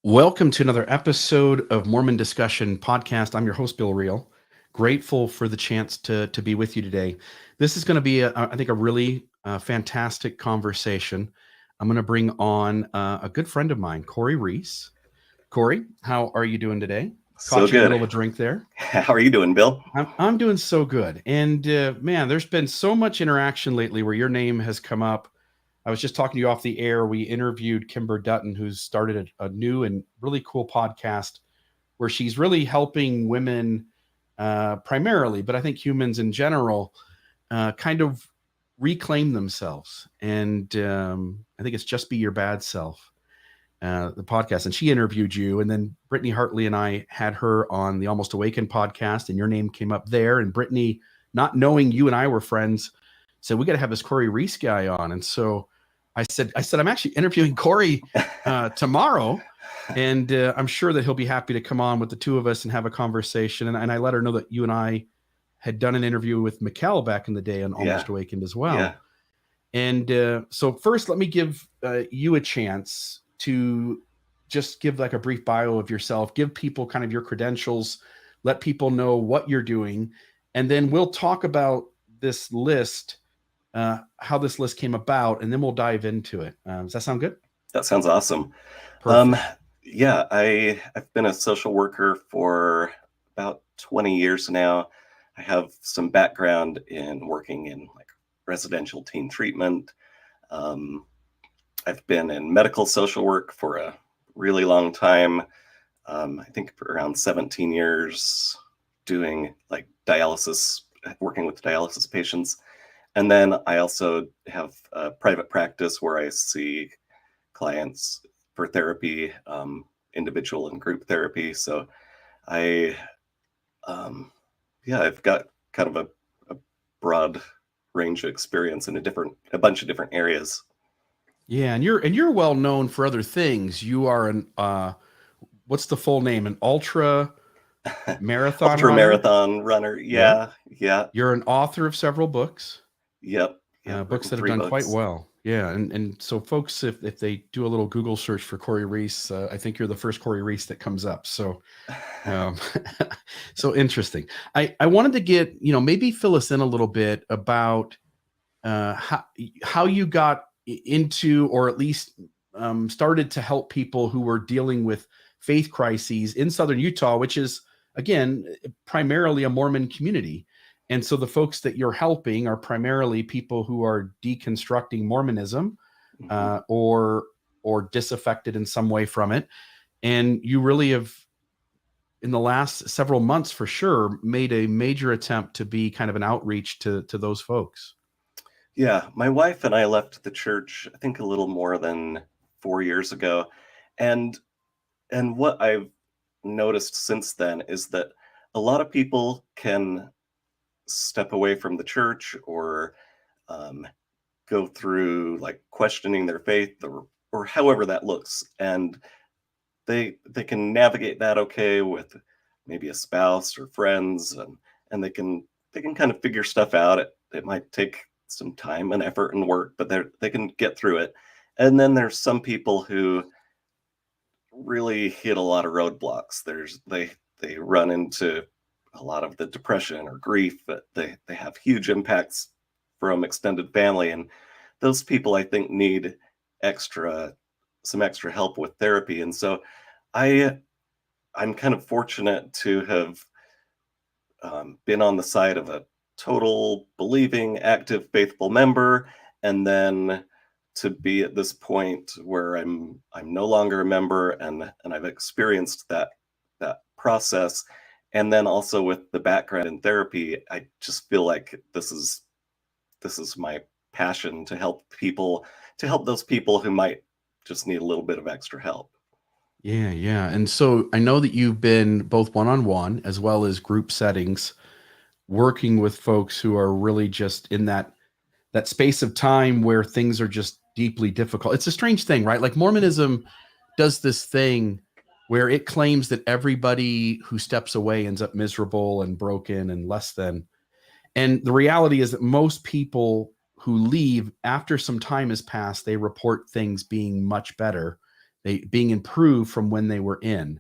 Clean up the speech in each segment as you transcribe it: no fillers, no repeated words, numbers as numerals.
Welcome to another episode of Mormon Discussion Podcast. I'm your host, Bill Reel. Grateful for the chance to be with you today. This is going to be, I think, a really fantastic conversation. I'm going to bring on a good friend of mine, Cory Reese. Cory, how are you doing today? So Caught you in the good. middle of a drink there. How are you doing, Bill? I'm doing so good. And man, there's been so much interaction lately where your name has come up. I was just talking to you off the air. We interviewed Kimber Dutton, who's started a new and really cool podcast where she's really helping women primarily, but I think humans in general, kind of reclaim themselves. And I think it's Just Be Your Bad Self, the podcast. And she interviewed you. And then Brittany Hartley and I had her on the Almost Awakened podcast, and your name came up there. And Brittany, not knowing you and I were friends, said, we got to have this Cory Reese guy on. And so I said, I'm actually interviewing Cory tomorrow. And I'm sure that he'll be happy to come on with the two of us and have a conversation. And I let her know that you and I had done an interview with Mikkel back in the day on Almost Awakened as well. Yeah. And so first, let me give you a chance to just give like a brief bio of yourself, give people kind of your credentials, let people know what you're doing. And then we'll talk about this list, how this list came about, and then we'll dive into it. Does that sound good? That sounds awesome. Perfect. Yeah, I've been a social worker for about 20 years now. I have some background in working in like residential teen treatment. I've been in medical social work for a really long time. I think around 17 years doing like dialysis, working with dialysis patients. And then I also have a private practice where I see clients for therapy, individual and group therapy. So I, I've got kind of a broad range of experience in a bunch of different areas. Yeah, and you're well known for other things. You are an what's the full name? An ultra marathon Ultra runner. marathon runner. Yep. Yeah. You're an author of several books. Yep. Books that have 3 done quite books. well. Yeah, and so folks, if they do a little Google search for Cory Reese, I think you're the first Cory Reese that comes up. So, so interesting. I wanted to get, maybe fill us in a little bit about how you got into, or at least started to help people who were dealing with faith crises in Southern Utah, which is, again, primarily a Mormon community. And so the folks that you're helping are primarily people who are deconstructing Mormonism, or disaffected in some way from it. And you really have, in the last several months for sure, made a major attempt to be kind of an outreach to those folks. Yeah, my wife and I left the church, I think a little more than 4 years ago. And what I've noticed since then is that a lot of people can step away from the church or go through like questioning their faith or however that looks, and they can navigate that okay with maybe a spouse or friends, and they can kind of figure stuff out. It might take some time and effort and work, but they can get through it. And then there's some people who really hit a lot of roadblocks. They run into a lot of the depression or grief, but they have huge impacts from extended family, and those people I think need some extra help with therapy. And so I'm kind of fortunate to have been on the side of a total believing, active, faithful member, and then to be at this point where I'm no longer a member, and I've experienced that process. And then also with the background in therapy, I just feel like this is my passion to help those people who might just need a little bit of extra help. Yeah. And so I know that you've been both one-on-one as well as group settings, working with folks who are really just in that space of time where things are just deeply difficult. It's a strange thing, right? Like Mormonism does this thing where it claims that everybody who steps away ends up miserable and broken and less than. And the reality is that most people who leave after some time has passed, they report things being much better being improved from when they were in.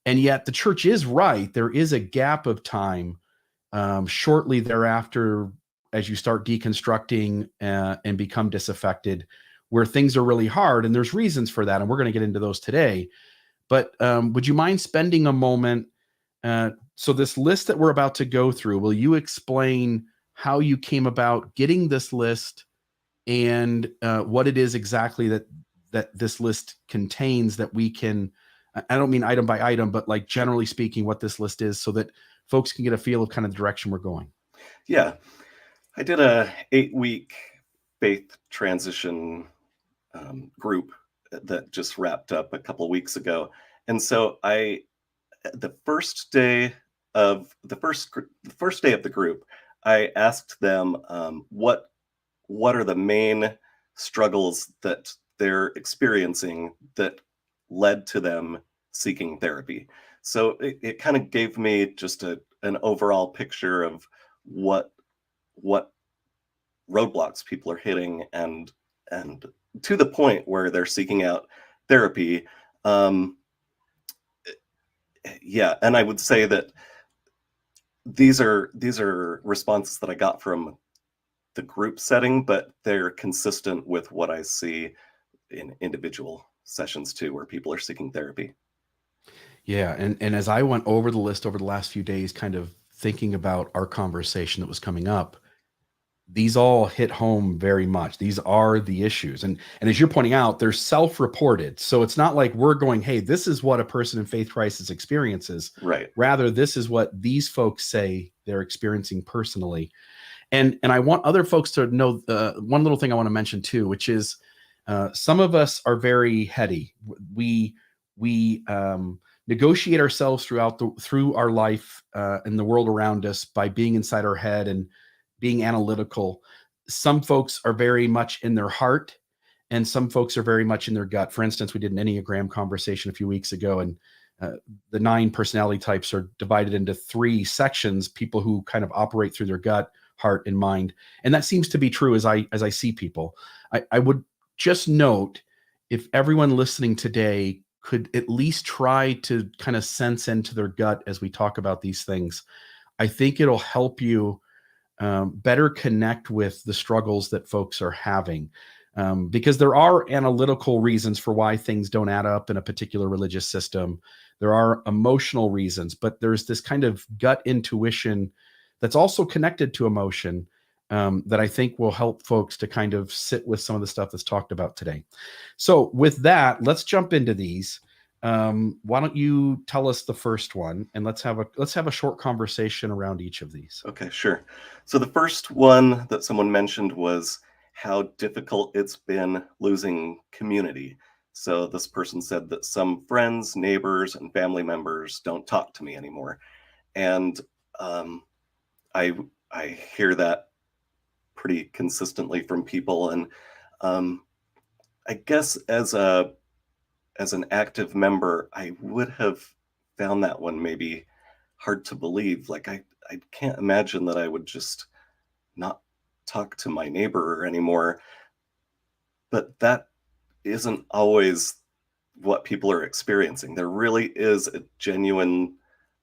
And yet the church is right. There is a gap of time shortly thereafter, as you start deconstructing and become disaffected, where things are really hard. And there's reasons for that. And we're going to get into those today. But would you mind spending a moment? So this list that we're about to go through, will you explain how you came about getting this list and what it is exactly that this list contains, that we can, I don't mean item by item, but like generally speaking, what this list is, so that folks can get a feel of kind of the direction we're going. Yeah, I did a 8-week faith transition group that just wrapped up a couple of weeks ago. And so the first day of the first day of the group, I asked them what are the main struggles that they're experiencing that led to them seeking therapy. So it kind of gave me just an overall picture of what roadblocks people are hitting, and to the point where they're seeking out therapy. Yeah, and I would say that these are responses that I got from the group setting, but they're consistent with what I see in individual sessions too, where people are seeking therapy. Yeah. And as I went over the list over the last few days, kind of thinking about our conversation that was coming up, these all hit home very much. These are the issues. And as you're pointing out, they're self-reported. So it's not like we're going, hey, this is what a person in faith crisis experiences. Right. Rather, this is what these folks say they're experiencing personally. And I want other folks to know one little thing I want to mention too, which is some of us are very heady. We negotiate ourselves through our life and the world around us by being inside our head and being analytical. Some folks are very much in their heart, and some folks are very much in their gut. For instance, we did an Enneagram conversation a few weeks ago, and the 9 personality types are divided into 3 sections: people who kind of operate through their gut, heart, and mind. And that seems to be true as I see people. I would just note, if everyone listening today could at least try to kind of sense into their gut as we talk about these things, I think it'll help you better connect with the struggles that folks are having. Because there are analytical reasons for why things don't add up in a particular religious system. There are emotional reasons, but there's this kind of gut intuition that's also connected to emotion that I think will help folks to kind of sit with some of the stuff that's talked about today. So with that, let's jump into these. Why don't you tell us the first one, and let's have a short conversation around each of these. Okay, sure. So the first one that someone mentioned was how difficult it's been losing community. So this person said that some friends, neighbors, and family members don't talk to me anymore. And I hear that pretty consistently from people. And I guess as an active member, I would have found that one maybe hard to believe. Like I can't imagine that I would just not talk to my neighbor anymore. But that isn't always what people are experiencing. There really is a genuine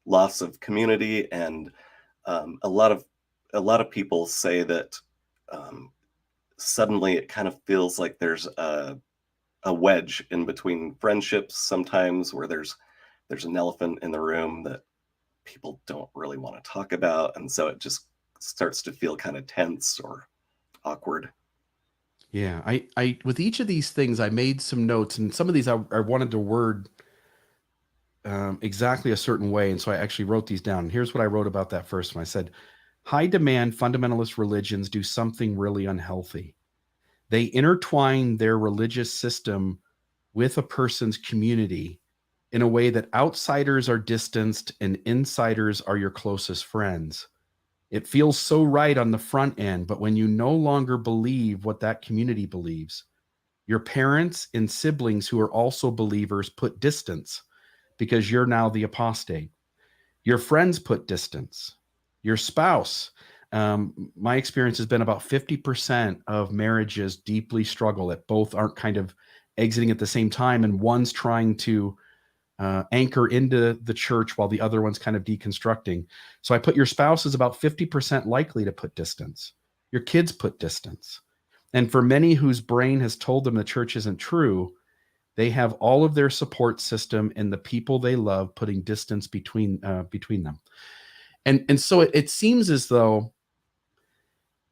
loss of community, and a lot of people say that suddenly it kind of feels like there's a wedge in between friendships sometimes, where there's an elephant in the room that people don't really want to talk about, and so it just starts to feel kind of tense or awkward. Yeah, I with each of these things, I made some notes, and some of these I wanted to word exactly a certain way, and so I actually wrote these down. And here's what I wrote about that first one. I said, high demand fundamentalist religions do something really unhealthy. They intertwine their religious system with a person's community in a way that outsiders are distanced and insiders are your closest friends. It feels so right on the front end, but when you no longer believe what that community believes, your parents and siblings who are also believers put distance because you're now the apostate. Your friends put distance. Your spouse. My experience has been about 50% of marriages deeply struggle, that both aren't kind of exiting at the same time, and one's trying to anchor into the church while the other one's kind of deconstructing. So I put your spouse is about 50% likely to put distance. Your kids put distance. And for many whose brain has told them the church isn't true, they have all of their support system and the people they love putting distance between them. And so it seems as though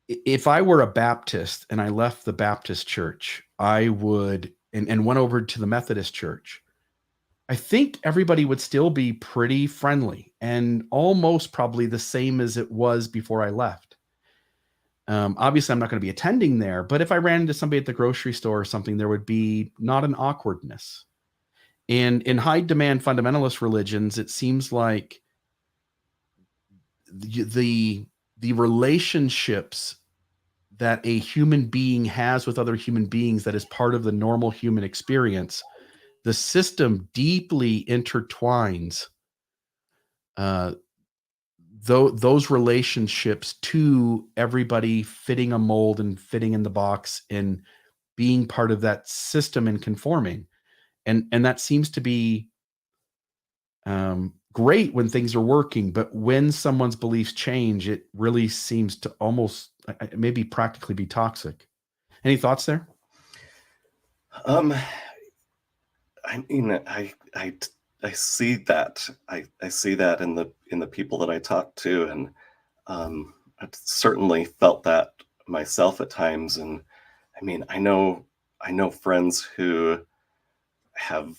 if I were a Baptist and I left the Baptist church, I would and went over to the Methodist church, I think everybody would still be pretty friendly and almost probably the same as it was before I left. Obviously, I'm not going to be attending there, but if I ran into somebody at the grocery store or something, there would be not an awkwardness. And in high demand fundamentalist religions, it seems like the relationships that a human being has with other human beings that is part of the normal human experience, the system deeply intertwines those relationships to everybody fitting a mold and fitting in the box and being part of that system and conforming. And that seems to be great when things are working, but when someone's beliefs change, it really seems to almost maybe practically be toxic. Any thoughts there? Um, I mean, I see that. I see that in the people that I talk to, and I've certainly felt that myself at times. And I mean, I know friends who have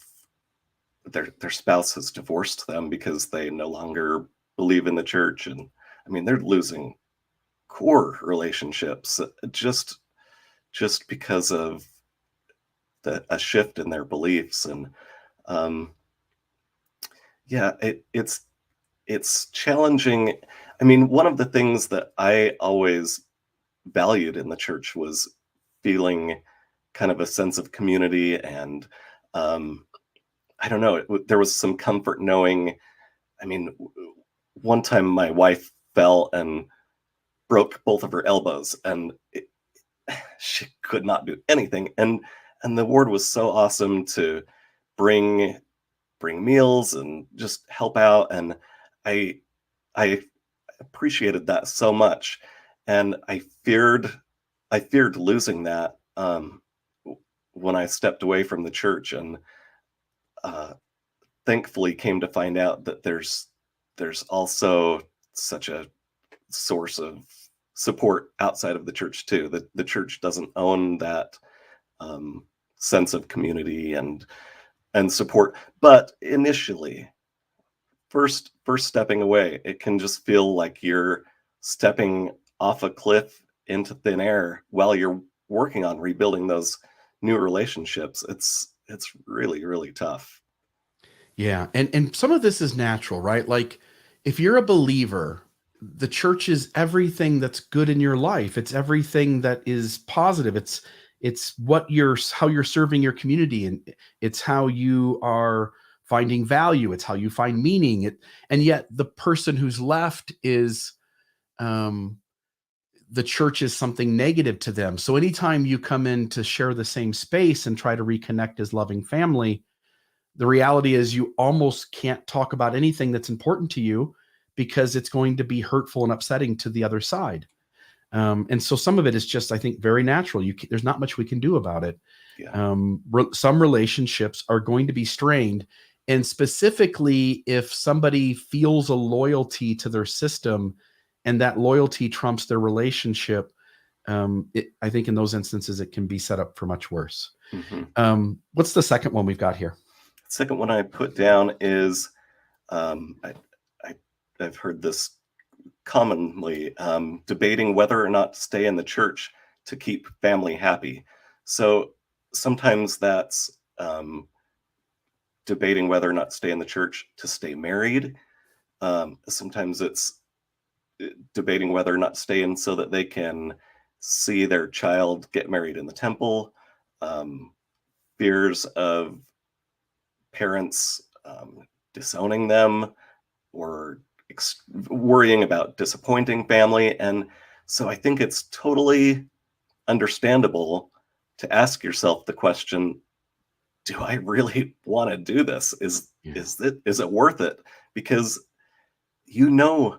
their spouse has divorced them because they no longer believe in the church, and I mean, they're losing core relationships just because of a shift in their beliefs. And um, yeah, it's challenging. I mean, one of the things that I always valued in the church was feeling kind of a sense of community, and um, I don't know, there was some comfort knowing. I mean, one time my wife fell and broke both of her elbows, and she could not do anything. And the ward was so awesome to bring meals and just help out. And I I appreciated that so much, and I feared losing that when I stepped away from the church, and uh, thankfully came to find out that there's also such a source of support outside of the church too. That the church doesn't own that um, sense of community and support. But initially, first stepping away, it can just feel like you're stepping off a cliff into thin air while you're working on rebuilding those new relationships. It's really, really tough. Yeah, and some of this is natural, right? Like if you're a believer, the church is everything that's good in your life. It's everything that is positive. It's what you're how you're serving your community, and it's how you are finding value. It's how you find meaning. And yet the person who's left is um the church is something negative to them. So anytime you come in to share the same space and try to reconnect as loving family, the reality is you almost can't talk about anything that's important to you because it's going to be hurtful and upsetting to the other side. And so some of it is just, I think, very natural. There's not much we can do about it. Yeah. Some relationships are going to be strained, and specifically if somebody feels a loyalty to their system, and that loyalty trumps their relationship. I think in those instances it can be set up for much worse. Mhm. What's the second one we've got here? Second one I put down is um, I, I I've heard this commonly, debating whether or not to stay in the church to keep family happy. So sometimes that's debating whether or not to stay in the church to stay married. Sometimes it's debating whether or not to stay in so that they can see their child get married in the temple. Um, Fears of parents disowning them, or worrying about disappointing family. And so I think it's totally understandable to ask yourself the question, do I really want to do this? Yeah. Is it worth it? Because you know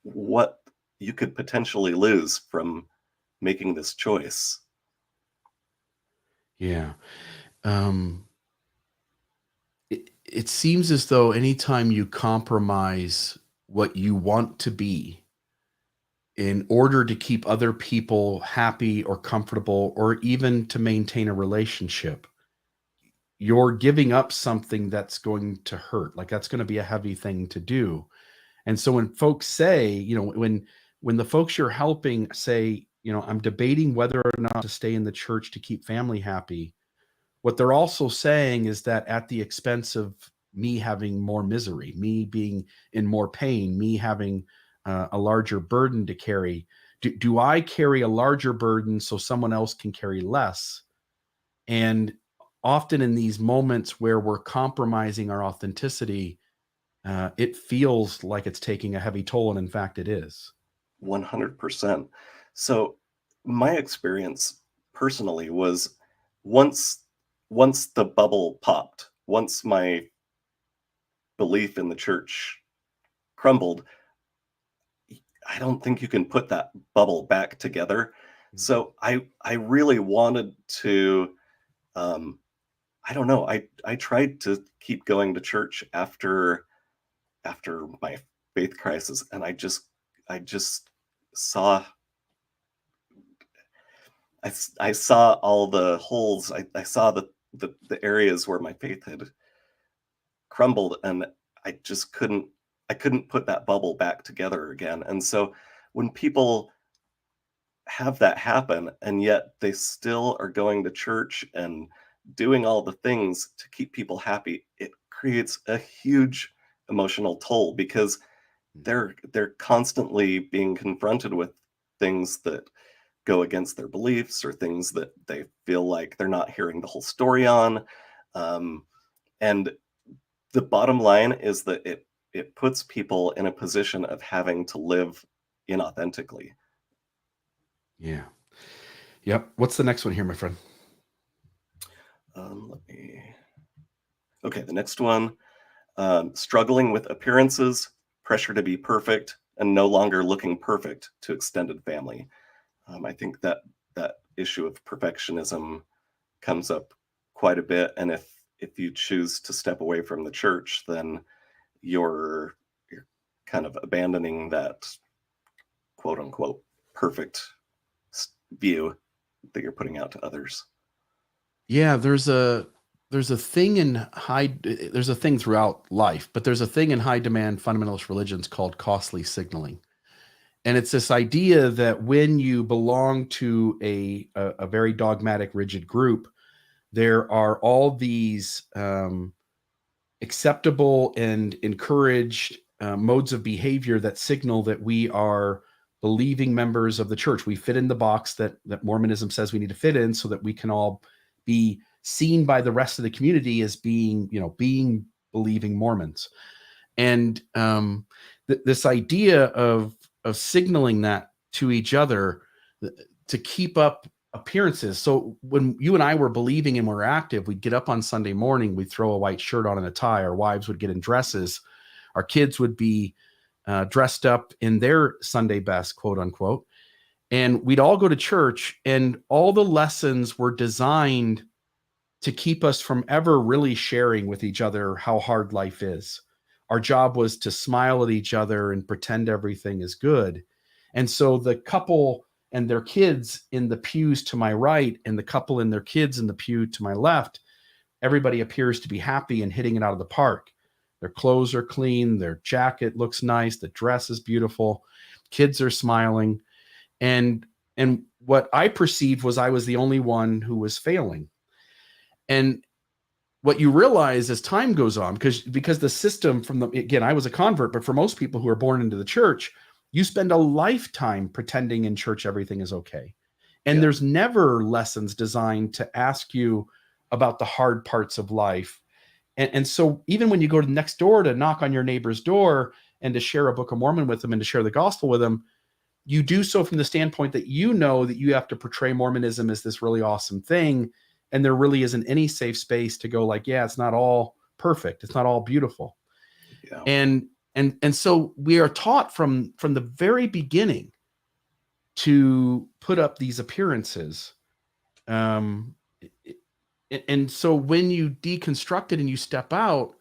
what you could potentially lose from making this choice. Yeah. Um, it seems as though anytime you compromise what you want to be in order to keep other people happy or comfortable, or even to maintain a relationship, you're giving up something that's going to hurt. Like that's going to be a heavy thing to do. And so when folks say, when the folks you're helping say, I'm debating whether or not to stay in the church to keep family happy, what they're also saying is that at the expense of me having more misery, me being in more pain, me having a larger burden to carry. Do I carry a larger burden so someone else can carry less? And often in these moments where we're compromising our authenticity, it feels like it's taking a heavy toll, and in fact, it is. 100%. So my experience personally was once once the bubble popped, once my belief in the church crumbled, I don't think you can put that bubble back together. So I really wanted to um I don't know, I tried to keep going to church after my faith crisis, and I just saw I saw all the holes. I saw the areas where my faith had crumbled, and I couldn't put that bubble back together again. And so when people have that happen and yet they still are going to church and doing all the things to keep people happy, it creates a huge emotional toll because they're constantly being confronted with things that go against their beliefs or things that they feel like they're not hearing the whole story on. Um, and the bottom line is that it puts people in a position of having to live inauthentically. Yeah. Yep. What's the next one here, my friend? Let me. Okay, the next one: struggling with appearances, pressure to be perfect, and no longer looking perfect to extended family. I think that that issue of perfectionism comes up quite a bit, and if you choose to step away from the church, then you're kind of abandoning that quote unquote perfect view that you're putting out to others. Yeah, there's a thing in there's a thing throughout life, but there's a thing in high demand fundamentalist religions called costly signaling. And it's this idea that when you belong to a very dogmatic, rigid group, there are all these acceptable and encouraged modes of behavior that signal that we are believing members of the church. We fit in the box that Mormonism says we need to fit in, so that we can all be seen by the rest of the community as being believing Mormons. And this idea of signaling that to each other to keep up appearances. So when you and I were believing and were active, we'd get up on Sunday morning, we'd throw a white shirt on and a tie. Our wives would get in dresses. Our kids would be dressed up in their Sunday best, quote unquote. And we'd all go to church, and all the lessons were designed to keep us from ever really sharing with each other how hard life is. Our job was to smile at each other and pretend everything is good. And so the couple and their kids in the pews to my right, and the couple and their kids in the pew to my left, everybody appears to be happy and hitting it out of the park. Their clothes are clean, their jacket looks nice, the dress is beautiful, kids are smiling. And what I perceived was I was the only one who was failing. And what you realize as time goes on, because the system again, I was a convert, but for most people who are born into the church, you spend a lifetime pretending in church everything is okay. And Yeah. there's never lessons designed to ask you about the hard parts of life. And so even when you go to next door to knock on your neighbor's door and to share a Book of Mormon with them and to share the gospel with them, you do so from the standpoint that you know that you have to portray Mormonism as this really awesome thing, and there really isn't any safe space to go like, yeah, it's not all perfect, it's not all beautiful. Yeah. And so we are taught from the very beginning to put up these appearances. And so when you deconstruct it and you step out,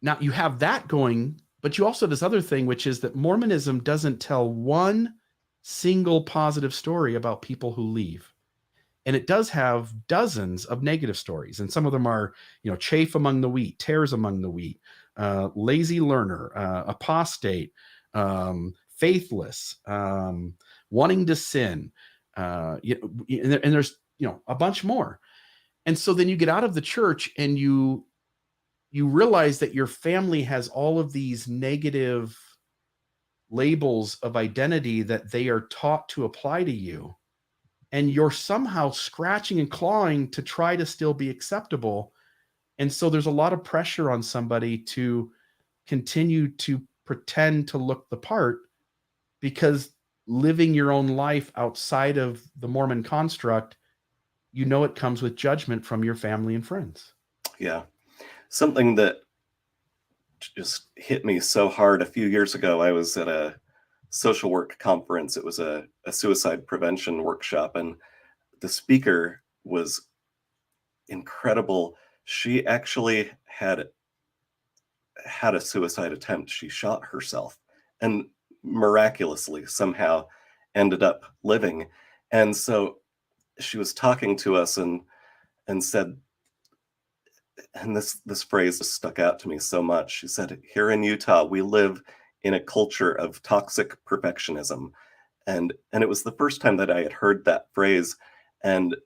now you have that going, but you also have this other thing, which is that Mormonism doesn't tell one single positive story about people who leave. And it does have dozens of negative stories. And some of them are, chafe among the wheat, tares among the wheat, lazy learner, apostate, faithless, wanting to sin. And there's, a bunch more. And so then you get out of the church and you realize that your family has all of these negative labels of identity that they are taught to apply to you. And you're somehow scratching and clawing to try to still be acceptable. And so there's a lot of pressure on somebody to continue to pretend to look the part, because living your own life outside of the Mormon construct, it comes with judgment from your family and friends. Yeah. Something that just hit me so hard a few years ago, I was at a social work conference. It was a suicide prevention workshop, and the speaker was incredible. She actually had a suicide attempt. She shot herself and miraculously somehow ended up living. And so she was talking to us and said, and this phrase just stuck out to me so much. She said, "Here in Utah, we live in a culture of toxic perfectionism." And it was the first time that I had heard that phrase. And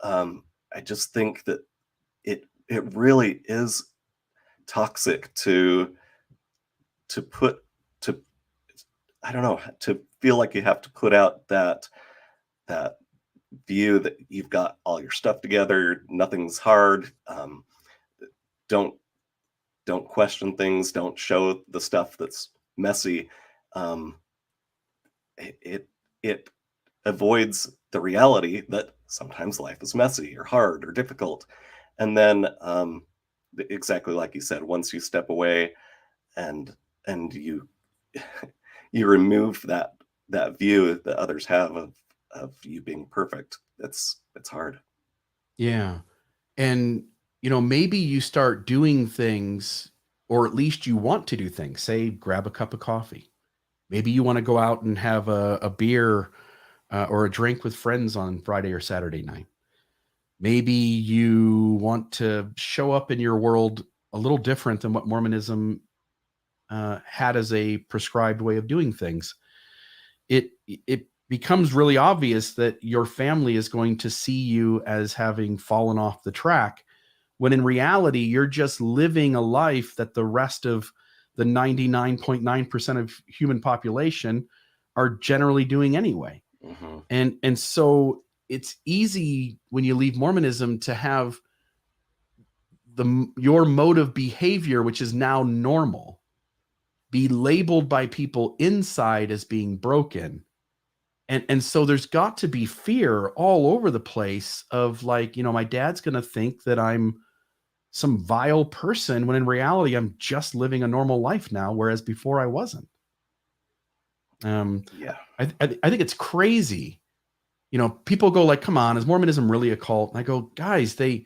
I just think that it really is toxic to I don't know, to feel like you have to put out that view that you've got all your stuff together, nothing's hard. Don't question things. Don't show the stuff that's messy. It avoids the reality that sometimes life is messy or hard or difficult. And then, exactly like you said, once you step away and you you remove that view that others have of you being perfect, it's hard. Yeah. And, maybe you start doing things, or at least you want to do things. Say, grab a cup of coffee. Maybe you want to go out and have a beer or a drink with friends on Friday or Saturday night. Maybe you want to show up in your world a little different than what Mormonism had as a prescribed way of doing things. It becomes really obvious that your family is going to see you as having fallen off the track, when in reality, you're just living a life that the rest of the 99.9% of human population are generally doing anyway. Mm-hmm. And so it's easy when you leave Mormonism to have your mode of behavior, which is now normal, be labeled by people inside as being broken. And so there's got to be fear all over the place of like, my dad's going to think that I'm some vile person, when in reality, I'm just living a normal life now, whereas before I wasn't. Yeah. I think it's crazy. People go like, come on, is Mormonism really a cult? And I go, guys, and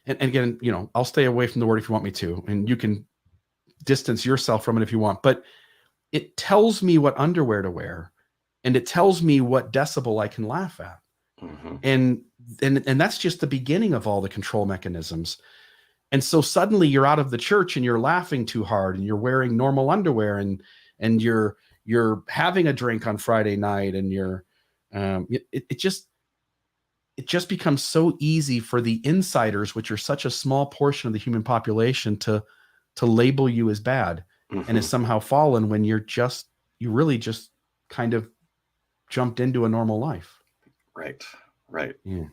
again, I'll stay away from the word if you want me to, and you can distance yourself from it if you want, but it tells me what underwear to wear, and it tells me what decibel I can laugh at. Mm-hmm. And that's just the beginning of all the control mechanisms. And so suddenly you're out of the church and you're laughing too hard and you're wearing normal underwear and you're having a drink on Friday night, and it just becomes so easy for the insiders, which are such a small portion of the human population, to label you as bad. Mm-hmm. And as somehow fallen, when you really just kind of jumped into a normal life. Right. Yeah.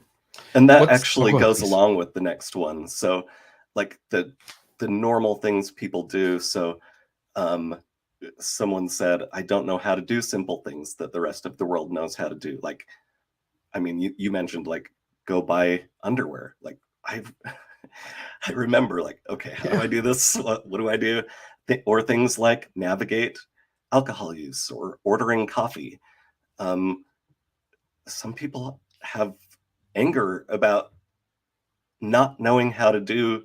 And that Go actually ahead, goes please. along with the next one. So like the normal things people do. So someone said, "I don't know how to do simple things that the rest of the world knows how to do." Like, I mean, you mentioned like go buy underwear. Like, I I remember like, okay, how do I do this? What do I do? Or things like navigate alcohol use or ordering coffee. Um, some people have anger about not knowing how to do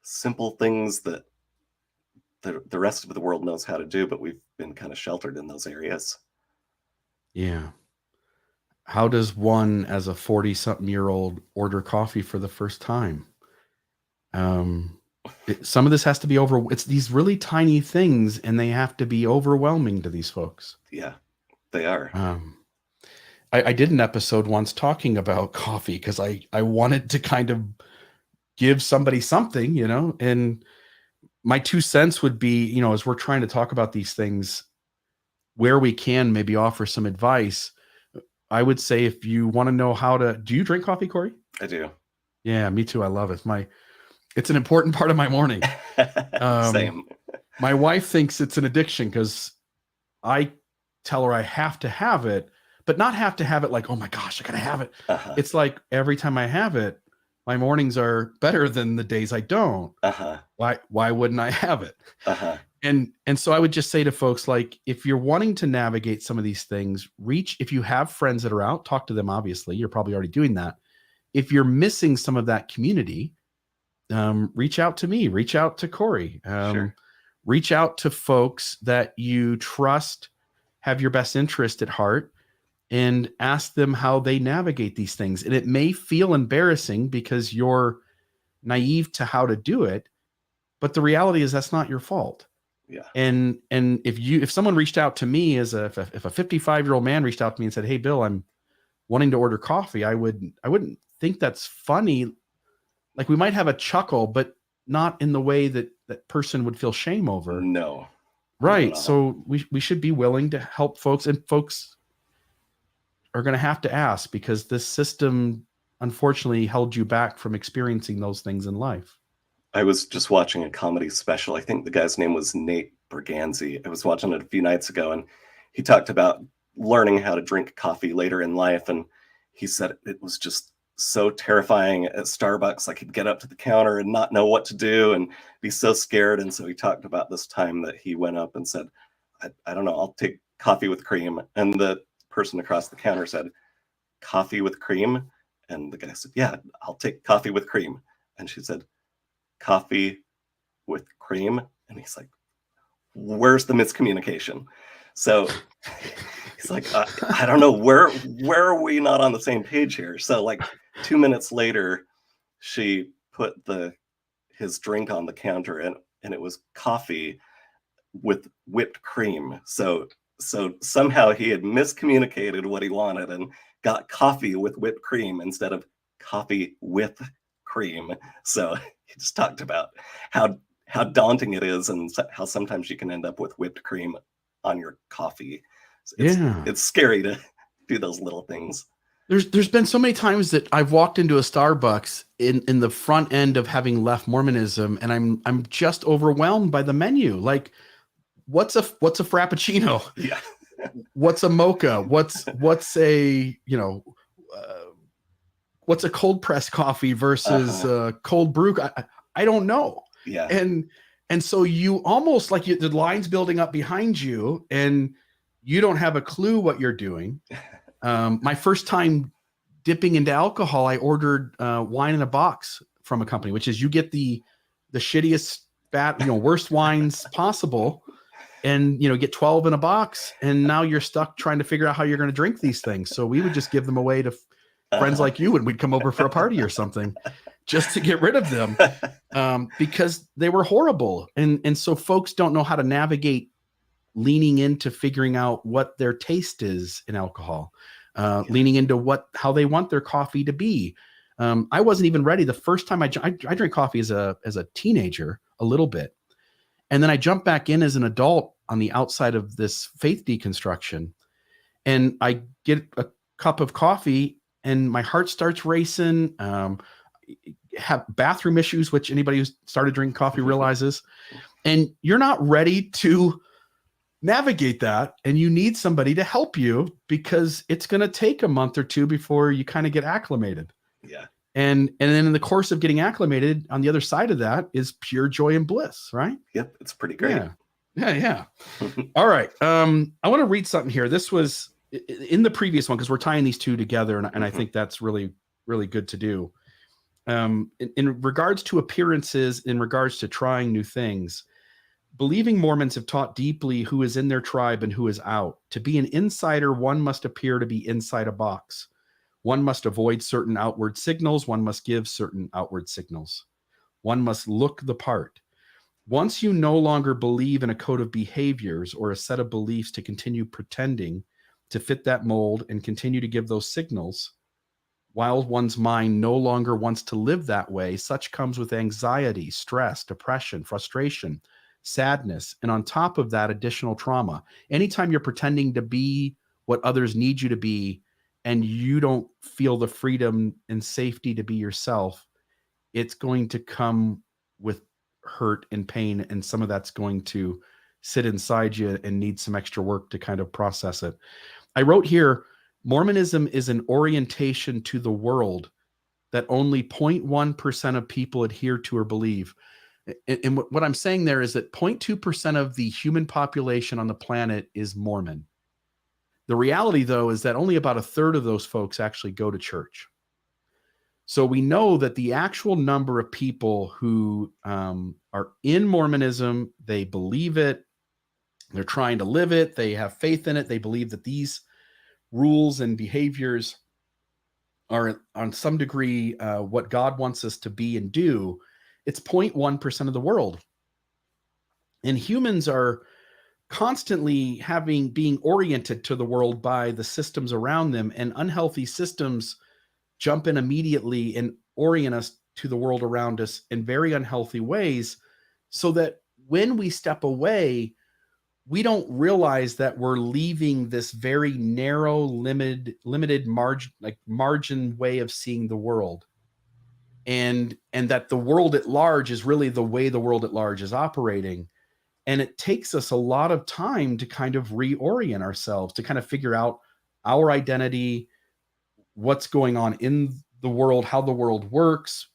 simple things that the rest of the world knows how to do, but we've been kind of sheltered in those areas. Yeah. How does one, as a 40-something-year-old, order coffee for the first time? Some of this has to be it's these really tiny things, and they have to be overwhelming to these folks. Yeah, they are. I did an episode once talking about coffee because I wanted to kind of give somebody something, you know, and my 2 cents would be, you know, as we're trying to talk about these things, where we can maybe offer some advice. I would say, if you want to know do you drink coffee, Cory? I do. Yeah, me too. I love it. It's an important part of my morning. Same. My wife thinks it's an addiction because I tell her I have to have it, but not have to have it like, oh my gosh, I gotta have it. Uh-huh. It's like every time I have it, my mornings are better than the days I don't. Uh-huh. Why wouldn't I have it? Uh-huh. And so I would just say to folks, like, if you're wanting to navigate some of these things, if you have friends that are out, talk to them. Obviously, you're probably already doing that. If you're missing some of that community, reach out to me, reach out to Cory, Sure. reach out to folks that you trust, have your best interest at heart, and ask them how they navigate these things. And it may feel embarrassing because you're naive to how to do it, but the reality is that's not your fault. Yeah. And if someone reached out to me if a 55-year-old man reached out to me and said, "Hey, Bill, I'm wanting to order coffee," I wouldn't think that's funny. Like, we might have a chuckle, but not in the way that that person would feel shame over. No. Right. So we should be willing to help folks, and folks are going to have to ask, because this system unfortunately held you back from experiencing those things in life. I was just watching a comedy special. I think the guy's name was Nate Berganzi. I was watching it a few nights ago, and he talked about learning how to drink coffee later in life. And he said it was just so terrifying at Starbucks. Like, he'd get up to the counter and not know what to do and be so scared. And so he talked about this time that he went up and said, I don't know, I'll take coffee with cream. And the person across the counter said, "Coffee with cream?" And the guy said, "Yeah, I'll take coffee with cream." And she said, "Coffee with cream?" And he's like, "Where's the miscommunication?" So he's like, I don't know, where are we not on the same page here? So like 2 minutes later, she put his drink on the counter, and it was coffee with whipped cream. So somehow he had miscommunicated what he wanted and got coffee with whipped cream instead of coffee with cream. So he just talked about how daunting it is, and how sometimes you can end up with whipped cream on your coffee. It's scary to do those little things. There's been so many times that I've walked into a Starbucks in the front end of having left Mormonism, and I'm just overwhelmed by the menu. Like, what's a frappuccino? Yeah. What's a mocha? What's a what's a cold press coffee versus cold brew? I don't know. Yeah. And so you almost like the line's building up behind you, and you don't have a clue what you're doing. My first time dipping into alcohol, I ordered wine in a box from a company, which is you get the shittiest worst wines possible, and get 12 in a box, and now you're stuck trying to figure out how you're going to drink these things. So we would just give them away to friends like you when we'd come over for a party or something, just to get rid of them, because they were horrible. And so folks don't know how to navigate leaning into figuring out what their taste is in alcohol, leaning into how they want their coffee to be. I wasn't even ready the first time I drank coffee as a teenager a little bit. And then I jumped back in as an adult on the outside of this faith deconstruction. And I get a cup of coffee and my heart starts racing. Have bathroom issues, which anybody who's started drinking coffee realizes. And you're not ready to navigate that. And you need somebody to help you, because it's going to take a month or two before you kind of get acclimated. Yeah. And then in the course of getting acclimated, on the other side of that is pure joy and bliss, right? Yep, it's pretty great. Yeah. All right. I want to read something here. This was in the previous one because we're tying these two together, and I think that's really, really good to do. In regards to appearances, in regards to trying new things, believing Mormons have taught deeply who is in their tribe and who is out. To be an insider, one must appear to be inside a box. One must avoid certain outward signals. One must give certain outward signals. One must look the part. Once you no longer believe in a code of behaviors or a set of beliefs to continue pretending to fit that mold and continue to give those signals, while one's mind no longer wants to live that way, such comes with anxiety, stress, depression, frustration, sadness, and on top of that, additional trauma. Anytime you're pretending to be what others need you to be, and you don't feel the freedom and safety to be yourself, it's going to come with hurt and pain. And some of that's going to sit inside you and need some extra work to kind of process it. I wrote here, Mormonism is an orientation to the world that only 0.1% of people adhere to or believe. And what I'm saying there is that 0.2% of the human population on the planet is Mormon. The reality, though, is that only about a third of those folks actually go to church. So we know that the actual number of people who are in Mormonism, they believe it, they're trying to live it, they have faith in it, they believe that these rules and behaviors are on some degree what God wants us to be and do. It's 0.1% of the world. And humans are constantly being oriented to the world by the systems around them, and unhealthy systems jump in immediately and orient us to the world around us in very unhealthy ways, so that when we step away, we don't realize that we're leaving this very narrow, limited margin way of seeing the world. And that the world at large is really the way the world at large is operating. And it takes us a lot of time to kind of reorient ourselves, to kind of figure out our identity, what's going on in the world, how the world works.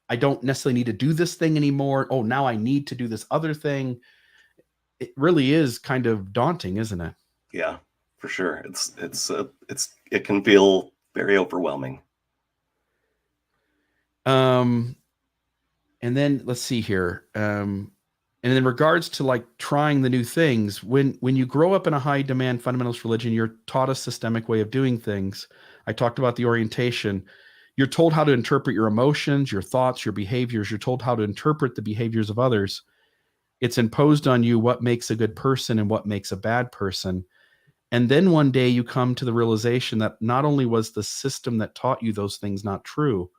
I don't necessarily need to do this thing anymore. Oh, now I need to do this other thing. It really is kind of daunting, isn't it? Yeah, for sure. It can feel very overwhelming. And then let's see here. And in regards to like trying the new things, when you grow up in a high demand fundamentalist religion, you're taught a systemic way of doing things. I talked about the orientation. You're told how to interpret your emotions, your thoughts, your behaviors. You're told how to interpret the behaviors of others. It's imposed on you what makes a good person and what makes a bad person. And then one day you come to the realization that not only was the system that taught you those things not true,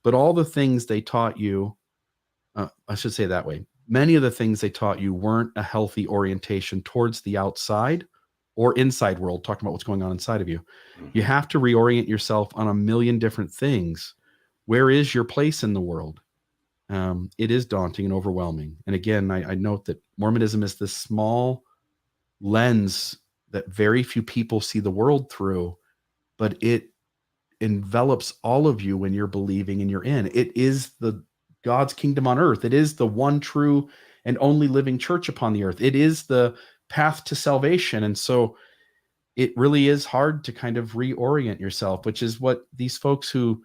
but all the things they taught you, I should say it that way, many of the things they taught you weren't a healthy orientation towards the outside or inside world, talking about what's going on inside of you. You have to reorient yourself on a million different things. Where is your place in the world? It is daunting and overwhelming. And again, I note that Mormonism is this small lens that very few people see the world through, but it envelops all of you when you're believing and you're in. It is the God's kingdom on earth. It is the one true and only living church upon the earth. It is the path to salvation. And so it really is hard to kind of reorient yourself, which is what these folks who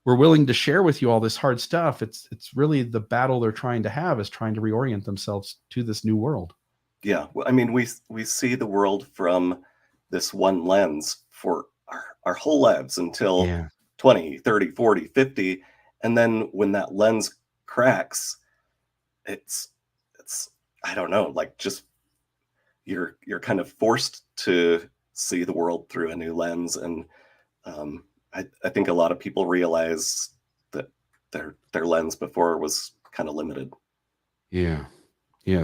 were willing to share with you all this hard stuff, it's really the battle they're trying to have, is trying to reorient themselves to this new world. Yeah. Well, I mean, we see the world from this one lens for our whole lives until 20, 30, 40, 50. And then when that lens cracks, it's I don't know, like just you're kind of forced to see the world through a new lens. And I think a lot of people realize that their lens before was kind of limited. Yeah,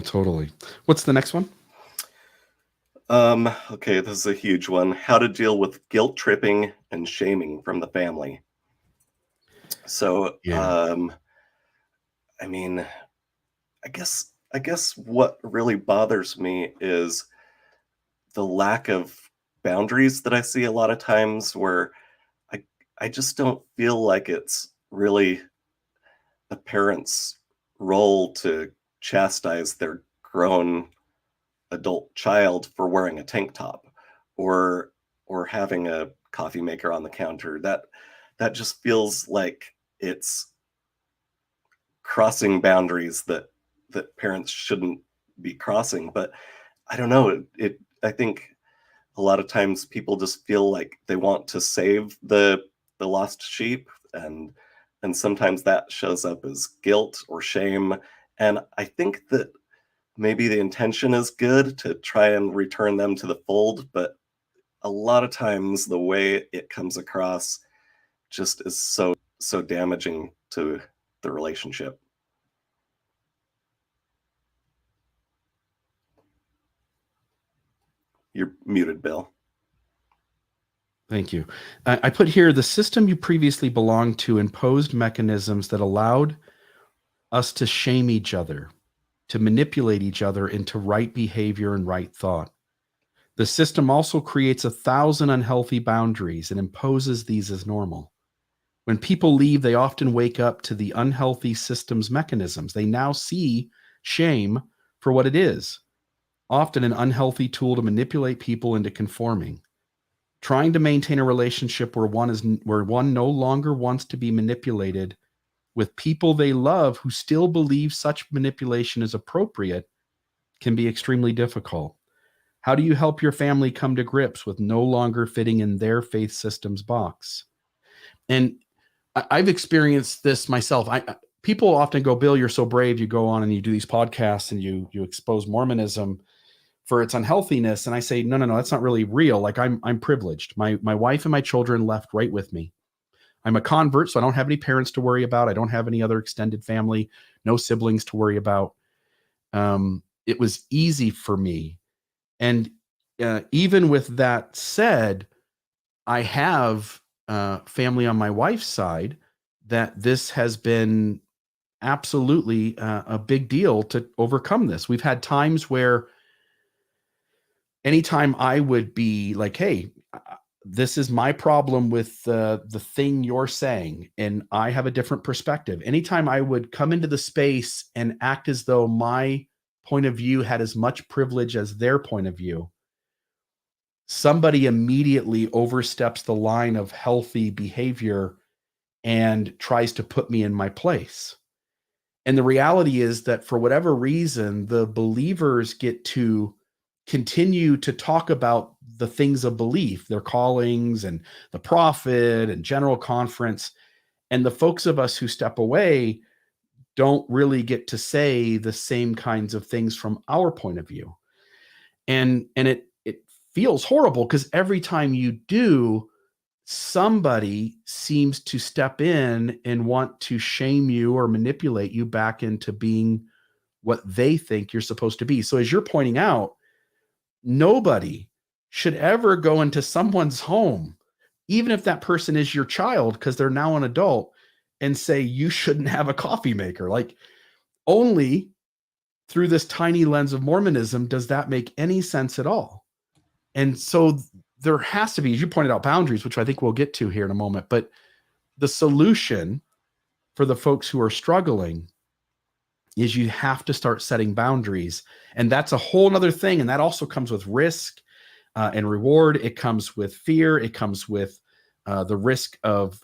totally. What's the next one? Okay, this is a huge one. How to deal with guilt tripping and shaming from the family. So, I mean, I guess what really bothers me is the lack of boundaries that I see a lot of times, where I just don't feel like it's really a parent's role to chastise their grown adult child for wearing a tank top or having a coffee maker on the counter. That just feels like it's crossing boundaries that parents shouldn't be crossing. But I don't know. I think a lot of times people just feel like they want to save the lost sheep, and sometimes that shows up as guilt or shame. And I think that maybe the intention is good to try and return them to the fold, but a lot of times the way it comes across just is so damaging to the relationship. You're muted, Bill. Thank you. I put here, the system you previously belonged to imposed mechanisms that allowed us to shame each other, to manipulate each other into right behavior and right thought. The system also creates 1,000 unhealthy boundaries and imposes these as normal. When people leave, they often wake up to the unhealthy system's mechanisms. They now see shame for what it is, often an unhealthy tool to manipulate people into conforming. Trying to maintain a relationship where one no longer wants to be manipulated with people they love who still believe such manipulation is appropriate can be extremely difficult. How do you help your family come to grips with no longer fitting in their faith system's box? And I've experienced this myself. People often go, Bill, you're so brave. You go on and you do these podcasts and you expose Mormonism for its unhealthiness. And I say, no, that's not really real. Like I'm privileged. My wife and my children left right with me. I'm a convert, so I don't have any parents to worry about. I don't have any other extended family, no siblings to worry about. It was easy for me. And even with that said, I have family on my wife's side that this has been absolutely a big deal to overcome this. We've had times where anytime I would be like, hey, this is my problem with the thing you're saying, and I have a different perspective. Anytime I would come into the space and act as though my point of view had as much privilege as their point of view, somebody immediately oversteps the line of healthy behavior and tries to put me in my place. And the reality is that for whatever reason, the believers get to continue to talk about the things of belief, their callings and the prophet and general conference. And the folks of us who step away don't really get to say the same kinds of things from our point of view. And it feels horrible because every time you do, somebody seems to step in and want to shame you or manipulate you back into being what they think you're supposed to be. So as you're pointing out, nobody should ever go into someone's home, even if that person is your child, because they're now an adult, and say you shouldn't have a coffee maker. Like, only through this tiny lens of Mormonism does that make any sense at all. And so there has to be, as you pointed out, boundaries, which I think we'll get to here in a moment. But the solution for the folks who are struggling is you have to start setting boundaries. And that's a whole nother thing. And that also comes with risk and reward. It comes with fear. It comes with the risk of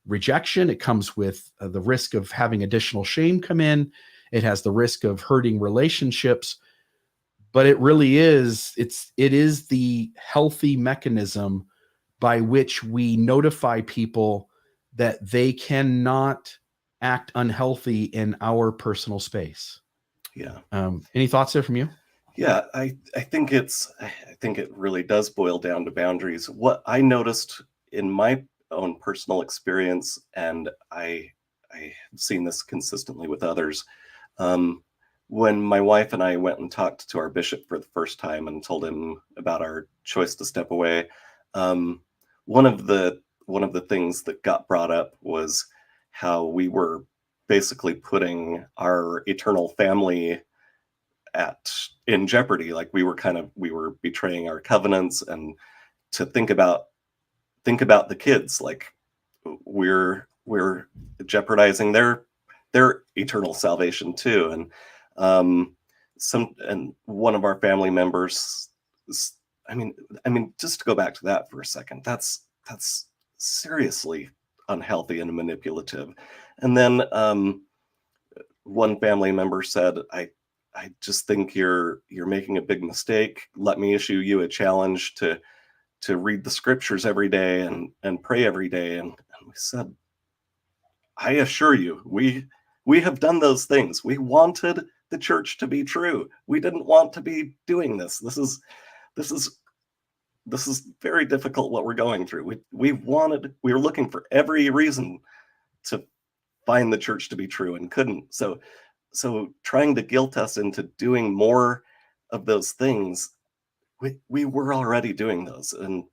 rejection. It comes with the risk of having additional shame come in. It has the risk of hurting relationships. But it really is, it is the healthy mechanism by which we notify people that they cannot act unhealthy in our personal space. Yeah. Any thoughts there from you? Yeah, I think it really does boil down to boundaries. What I noticed in my own personal experience, and I have seen this consistently with others, when my wife and I went and talked to our bishop for the first time and told him about our choice to step away, one of the things that got brought up was how we were basically putting our eternal family in jeopardy. Like we were betraying our covenants, and to think about think about the kids. Like we're jeopardizing their eternal salvation too. And one of our family members, I mean, just to go back to that for a second, that's seriously unhealthy and manipulative. And then one family member said, I just think you're making a big mistake. Let me issue you a challenge to read the scriptures every day and pray every day. And we said, I assure you, we have done those things. We wanted the church to be true. We didn't want to be doing this. This is very difficult what we're going through. We were looking for every reason to find the church to be true and couldn't. So trying to guilt us into doing more of those things, we were already doing those, and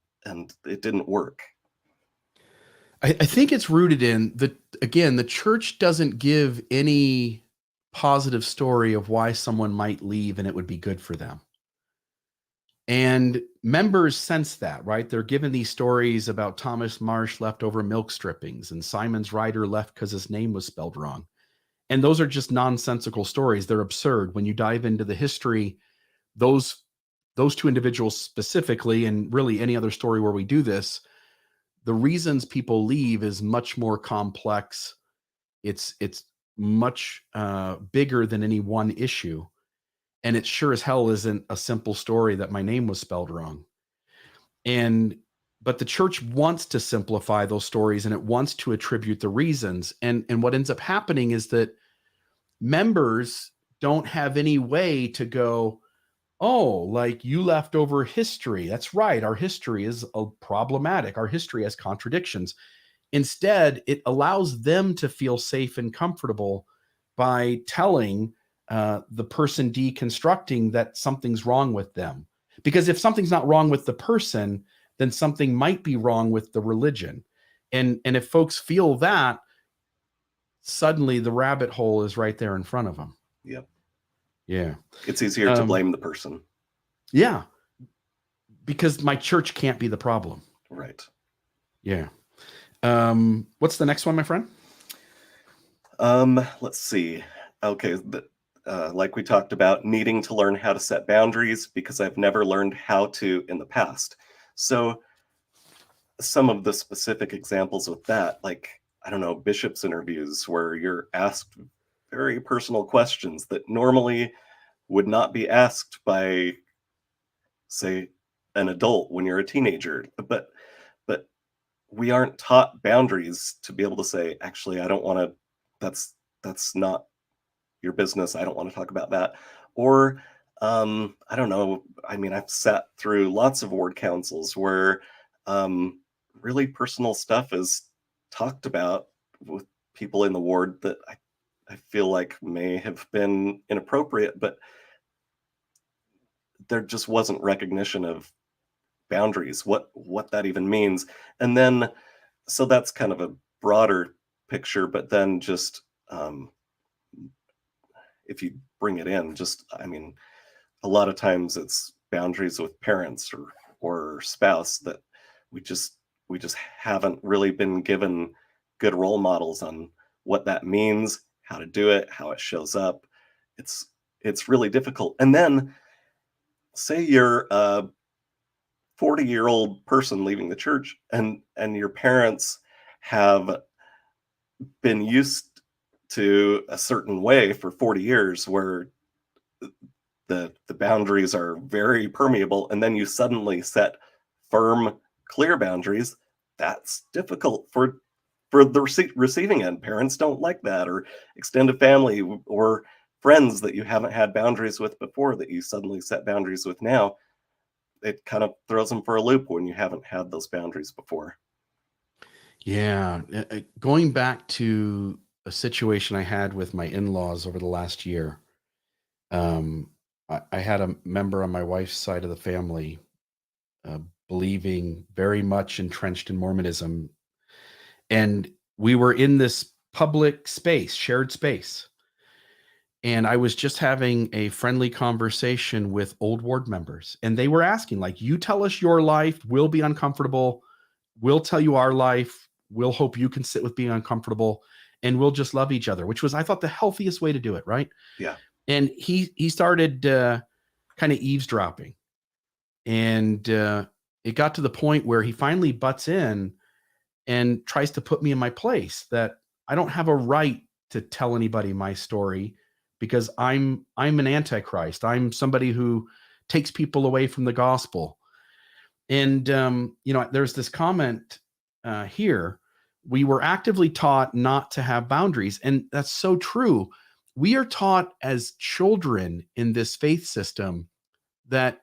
it didn't work. I think it's rooted in the church doesn't give any positive story of why someone might leave and it would be good for them. And members sense that, right? They're given these stories about Thomas Marsh left over milk strippings and Simon's Ryder left because his name was spelled wrong. And those are just nonsensical stories. They're absurd. When you dive into the history, those two individuals specifically, and really any other story where we do this, the reasons people leave is much more complex. It's much bigger than any one issue. And it sure as hell isn't a simple story that my name was spelled wrong. But the church wants to simplify those stories and it wants to attribute the reasons. And what ends up happening is that members don't have any way to go, oh, like you left over history. That's right. Our history is problematic. Our history has contradictions. Instead, it allows them to feel safe and comfortable by telling the person deconstructing that something's wrong with them. Because if something's not wrong with the person, then something might be wrong with the religion. And if folks feel that, suddenly the rabbit hole is right there in front of them. Yep. Yeah. It's easier to blame the person. Yeah. Because my church can't be the problem. Right. Yeah. What's the next one, my friend? Let's see. Okay. Like we talked about, needing to learn how to set boundaries because I've never learned how to in the past. So some of the specific examples with that, like, I don't know, bishops' interviews where you're asked very personal questions that normally would not be asked by, say, an adult when you're a teenager. But we aren't taught boundaries to be able to say, actually, I don't want to, that's not your business. I don't want to talk about that. Or I don't know. I mean, I've sat through lots of ward councils where really personal stuff is talked about with people in the ward that I feel like may have been inappropriate, but there just wasn't recognition of boundaries, what that even means. And then, so that's kind of a broader picture, but then just if you bring it in, just, I mean, a lot of times it's boundaries with parents or spouse that we just haven't really been given good role models on what that means, how to do it, how it shows up. It's really difficult. And then say you're a 40-year-old person leaving the church and your parents have been used to a certain way for 40 years where the boundaries are very permeable, and then you suddenly set firm, clear boundaries. That's difficult for the receiving end. Parents don't like that, or extended family or friends that you haven't had boundaries with before that you suddenly set boundaries with now. It kind of throws them for a loop when you haven't had those boundaries before. Yeah. Going back to a situation I had with my in-laws over the last year, I had a member on my wife's side of the family believing very much entrenched in Mormonism. And we were in this public space, shared space. And I was just having a friendly conversation with old ward members. And they were asking, like, you tell us your life, we'll be uncomfortable. we'll tell you our life. We'll hope you can sit with being uncomfortable, and we'll just love each other, which was, I thought, the healthiest way to do it. Right. Yeah. And he started kind of eavesdropping, and it got to the point where he finally butts in and tries to put me in my place, that I don't have a right to tell anybody my story because I'm an antichrist. I'm somebody who takes people away from the gospel. And there's this comment here. We were actively taught not to have boundaries, and that's so true. We are taught as children in this faith system that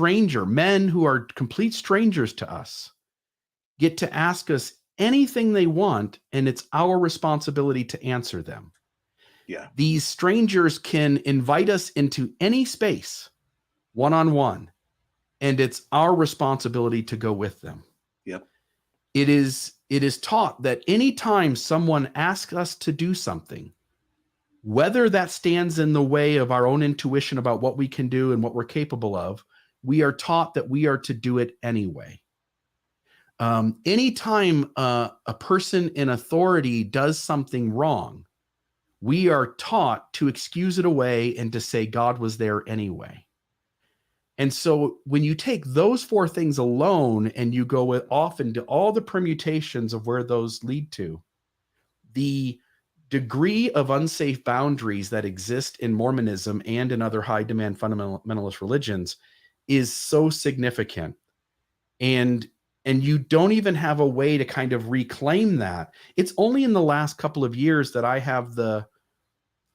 men who are complete strangers to us get to ask us anything they want, and it's our responsibility to answer them. Yeah. These strangers can invite us into any space one-on-one, and it's our responsibility to go with them. Yep. It is taught that anytime someone asks us to do something, whether that stands in the way of our own intuition about what we can do and what we're capable of, we are taught that we are to do it anyway. Anytime a person in authority does something wrong, we are taught to excuse it away and to say God was there anyway. And so when you take those four things alone and you go off into all the permutations of where those lead to, the degree of unsafe boundaries that exist in Mormonism and in other high demand fundamentalist religions is so significant. And you don't even have a way to kind of reclaim that. It's only in the last couple of years that I have the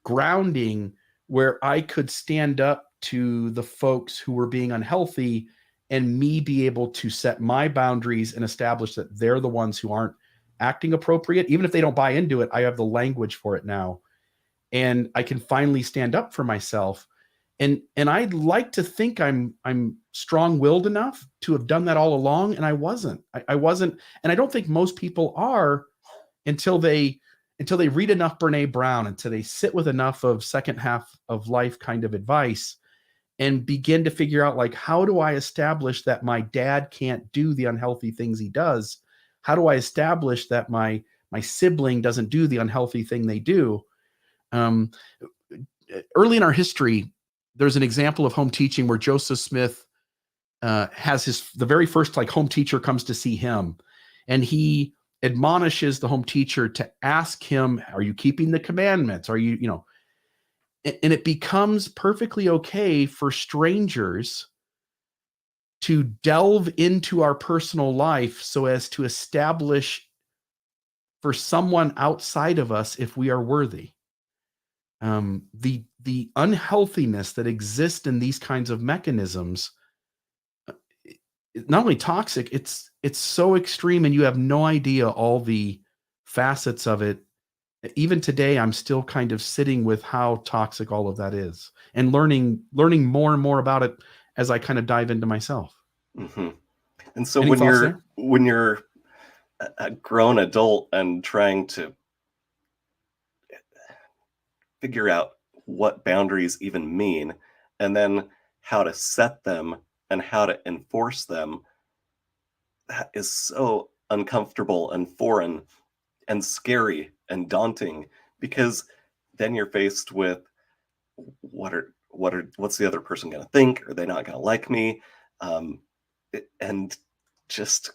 grounding where I could stand up to the folks who were being unhealthy and me be able to set my boundaries and establish that they're the ones who aren't acting appropriate. Even if they don't buy into it, I have the language for it now. And I can finally stand up for myself. And I'd like to think I'm strong-willed enough to have done that all along, and I wasn't. I wasn't, and I don't think most people are until they read enough Brene Brown, until they sit with enough of second half of life kind of advice and begin to figure out, like, how do I establish that my dad can't do the unhealthy things he does? How do I establish that my sibling doesn't do the unhealthy thing they do? Early in our history, there's an example of home teaching where Joseph Smith has the very first home teacher comes to see him, and he admonishes the home teacher to ask him, are you keeping the commandments? Are you, and it becomes perfectly okay for strangers to delve into our personal life so as to establish for someone outside of us if we are worthy. The unhealthiness that exists in these kinds of mechanisms, not only toxic, it's so extreme, and you have no idea all the facets of it. Even today, I'm still kind of sitting with how toxic all of that is, and learning more and more about it as I kind of dive into myself. Mm-hmm. And so Any thoughts there? when you're a grown adult and trying to figure out what boundaries even mean, and then how to set them and how to enforce them, that is so uncomfortable and foreign and scary and daunting, because then you're faced with what's the other person going to think? Are they not going to like me? And just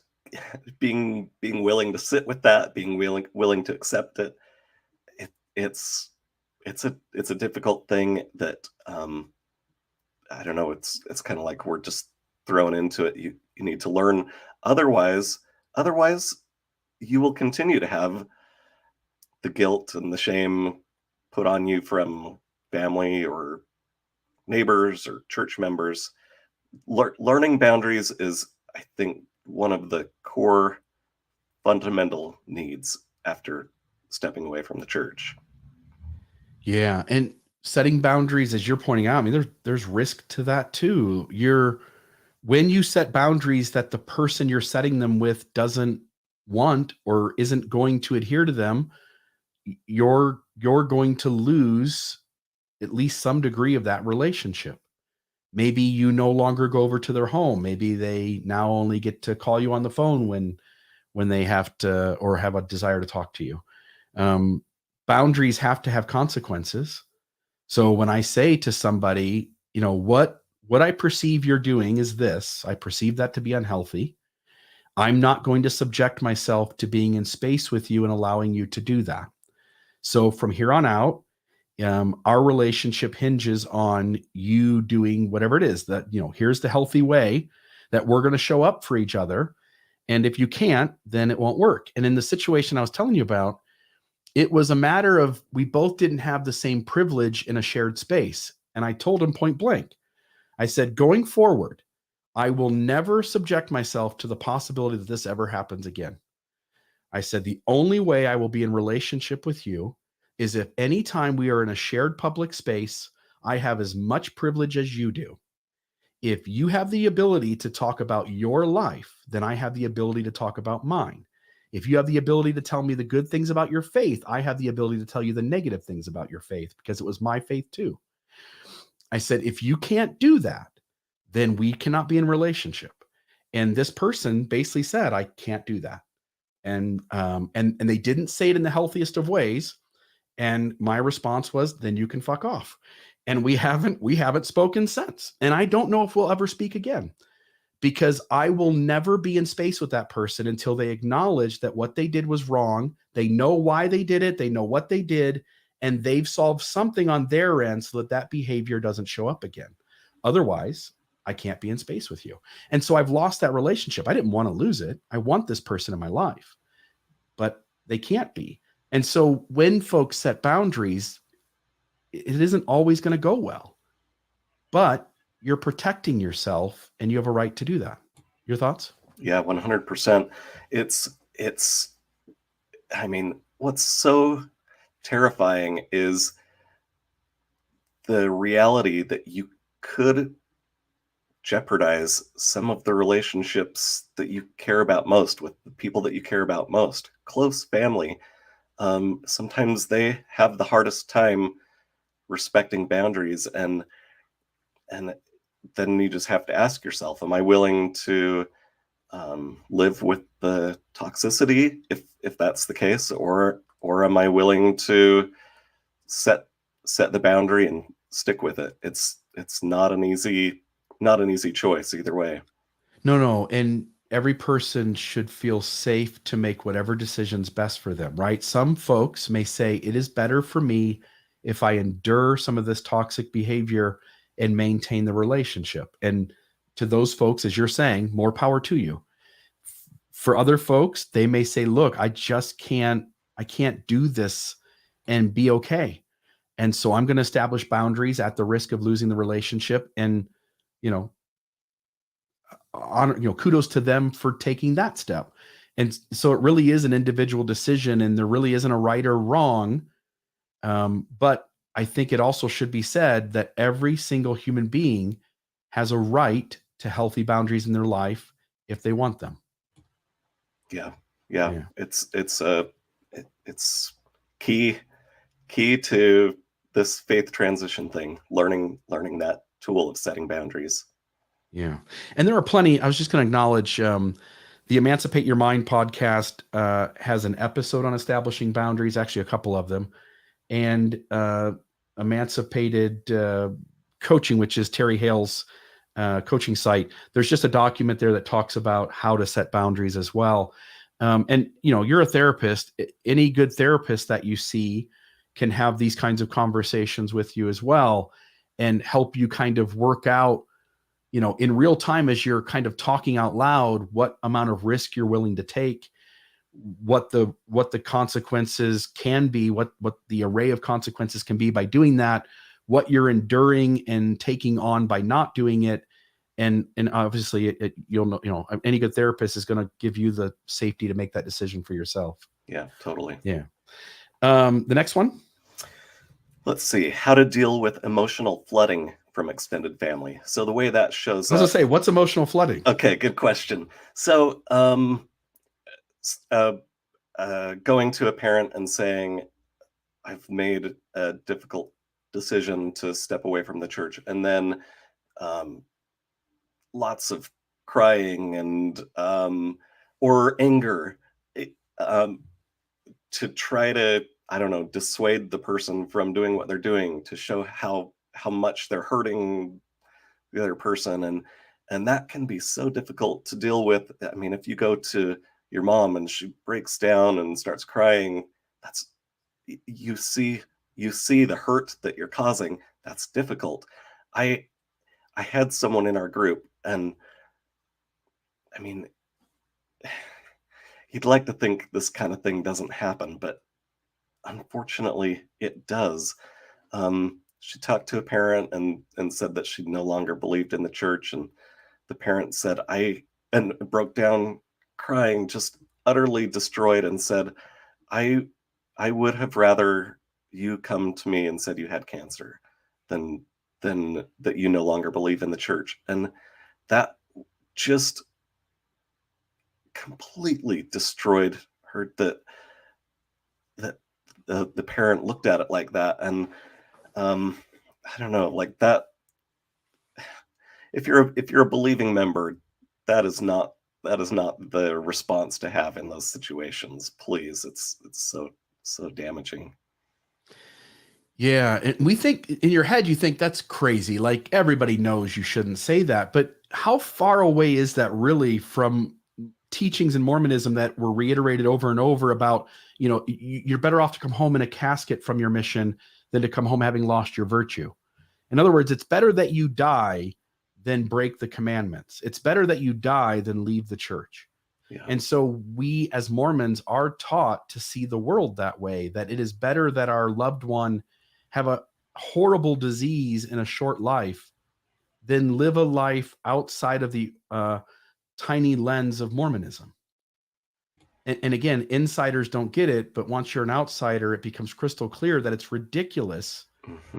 being willing to sit with that, being willing to accept it. It's a difficult thing that I don't know. It's kind of like we're just thrown into it. You need to learn. Otherwise, you will continue to have the guilt and the shame put on you from family or neighbors or church members. Learning boundaries is, I think, one of the core fundamental needs after stepping away from the church. Yeah, and setting boundaries, as you're pointing out, I mean, there's risk to that too. When you set boundaries that the person you're setting them with doesn't want or isn't going to adhere to them, you're going to lose at least some degree of that relationship. Maybe you no longer go over to their home. Maybe they now only get to call you on the phone when they have to or have a desire to talk to you. Boundaries have to have consequences. So when I say to somebody, what I perceive you're doing is this, I perceive that to be unhealthy. I'm not going to subject myself to being in space with you and allowing you to do that. So from here on out, our relationship hinges on you doing whatever it is that, here's the healthy way that we're going to show up for each other. And if you can't, then it won't work. And in the situation I was telling you about, it was a matter of we both didn't have the same privilege in a shared space. And I told him point blank, I said, going forward, I will never subject myself to the possibility that this ever happens again. I said, the only way I will be in relationship with you is if anytime we are in a shared public space, I have as much privilege as you do. If you have the ability to talk about your life, then I have the ability to talk about mine. If you have the ability to tell me the good things about your faith, I have the ability to tell you the negative things about your faith because it was my faith too. I said, if you can't do that, then we cannot be in relationship. And this person basically said, I can't do that. And they didn't say it in the healthiest of ways. And my response was, then you can fuck off. And we haven't spoken since. And I don't know if we'll ever speak again, because I will never be in space with that person until they acknowledge that what they did was wrong. They know why they did it. They know what they did, and they've solved something on their end so that behavior doesn't show up again. Otherwise, I can't be in space with you. And so I've lost that relationship. I didn't want to lose it. I want this person in my life, but they can't be. And so when folks set boundaries, it isn't always going to go well, but you're protecting yourself and you have a right to do that. Your thoughts? Yeah, 100%. I mean, what's so terrifying is the reality that you could jeopardize some of the relationships that you care about most with the people that you care about most. Close family. Sometimes they have the hardest time respecting boundaries, and then you just have to ask yourself, am I willing to live with the toxicity if that's the case, or am I willing to set the boundary and stick with it? It's not an easy choice either way. No. And every person should feel safe to make whatever decision's best for them, right? Some folks may say it is better for me if I endure some of this toxic behavior and maintain the relationship. And to those folks, as you're saying, more power to you. For other folks, they may say, look, I can't do this and be okay. And so I'm going to establish boundaries at the risk of losing the relationship. And, honor, kudos to them for taking that step. And so it really is an individual decision, and there really isn't a right or wrong. But I think it also should be said that every single human being has a right to healthy boundaries in their life if they want them. Yeah. Yeah. It's key to this faith transition thing, learning that tool of setting boundaries. Yeah. And there are plenty. I was just going to acknowledge the Emancipate Your Mind podcast has an episode on establishing boundaries, actually a couple of them. And Emancipated Coaching, which is Terry Hale's coaching site. There's just a document there that talks about how to set boundaries as well. And, you're a therapist. Any good therapist that you see can have these kinds of conversations with you as well and help you kind of work out, in real time as you're kind of talking out loud, what amount of risk you're willing to take, what the consequences can be, what the array of consequences can be by doing that, what you're enduring and taking on by not doing it. And obviously you'll know, any good therapist is going to give you the safety to make that decision for yourself. Yeah, totally. Yeah. The next one. Let's see, how to deal with emotional flooding from extended family. So the way that shows I was up. gonna say, what's emotional flooding? Okay, good question. So going to a parent and saying, I've made a difficult decision to step away from the church, and then um, lots of crying and or anger, it, to try to, I don't know, dissuade the person from doing what they're doing, to show how much they're hurting the other person. And that can be so difficult to deal with. I mean, if you go to your mom and she breaks down and starts crying, that's you see, you see the hurt that you're causing. That's difficult. I i had someone in our group, and I mean, you'd like to think this kind of thing doesn't happen, but unfortunately it does. She talked to a parent and said that she no longer believed in the church, and the parent said, I and broke down crying, just utterly destroyed, and said, I I would have rather you come to me and said you had cancer than that you no longer believe in the church. And that just completely destroyed her, that the parent looked at it like that. And I don't know, like that, if you're a believing member, that is not, that is not the response to have in those situations. Please, it's so damaging. Yeah, and we think in your head you think that's crazy. Like everybody knows you shouldn't say that, but how far away is that really from teachings in Mormonism that were reiterated over and over about, you're better off to come home in a casket from your mission than to come home having lost your virtue. In other words, it's better that you die than break the commandments. It's better that you die than leave the church. Yeah. And so we as Mormons are taught to see the world that way, that it is better that our loved one have a horrible disease in a short life than live a life outside of the tiny lens of Mormonism. And again, insiders don't get it, but once you're an outsider, it becomes crystal clear that it's ridiculous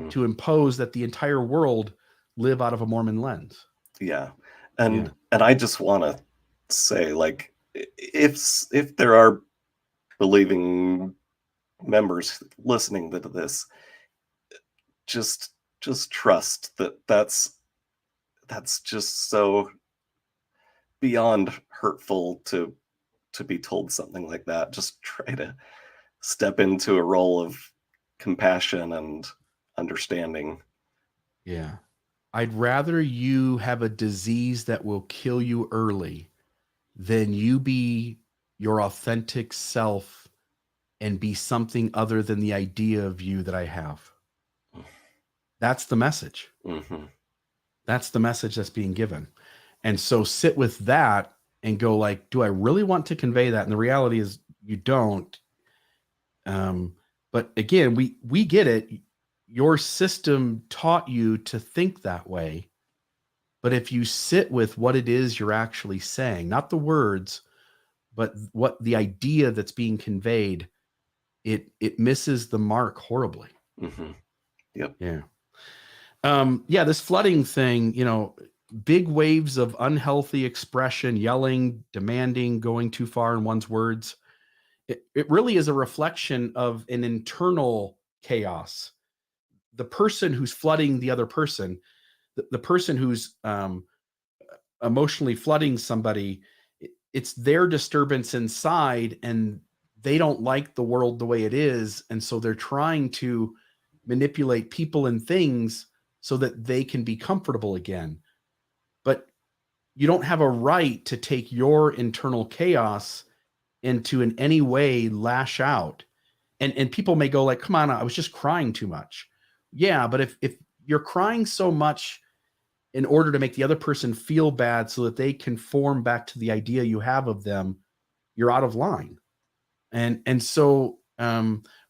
to impose that the entire world live out of a Mormon lens. Yeah. And I just want to say, like, if there are believing members listening to this, just trust that that's just so beyond hurtful to be told something like that. Just try to step into a role of compassion and understanding. Yeah. I'd rather you have a disease that will kill you early than you be your authentic self and be something other than the idea of you that I have. That's the message. Mm-hmm. That's the message that's being given. And so sit with that and go like, do I really want to convey that? And the reality is you don't. But again, we get it. Your system taught you to think that way. But if you sit with what it is you're actually saying, not the words, but what the idea that's being conveyed, it misses the mark horribly. Mm-hmm. Yep. Yeah. Yeah, this flooding thing, big waves of unhealthy expression, yelling, demanding, going too far in one's words. It really is a reflection of an internal chaos. The person who's flooding the other person, the person who's emotionally flooding somebody, it's their disturbance inside, and they don't like the world the way it is. And so they're trying to manipulate people and things so that they can be comfortable again. But you don't have a right to take your internal chaos and to in any way lash out. And people may go like, come on, I was just crying too much. Yeah, but if you're crying so much in order to make the other person feel bad so that they conform back to the idea you have of them, you're out of line. And so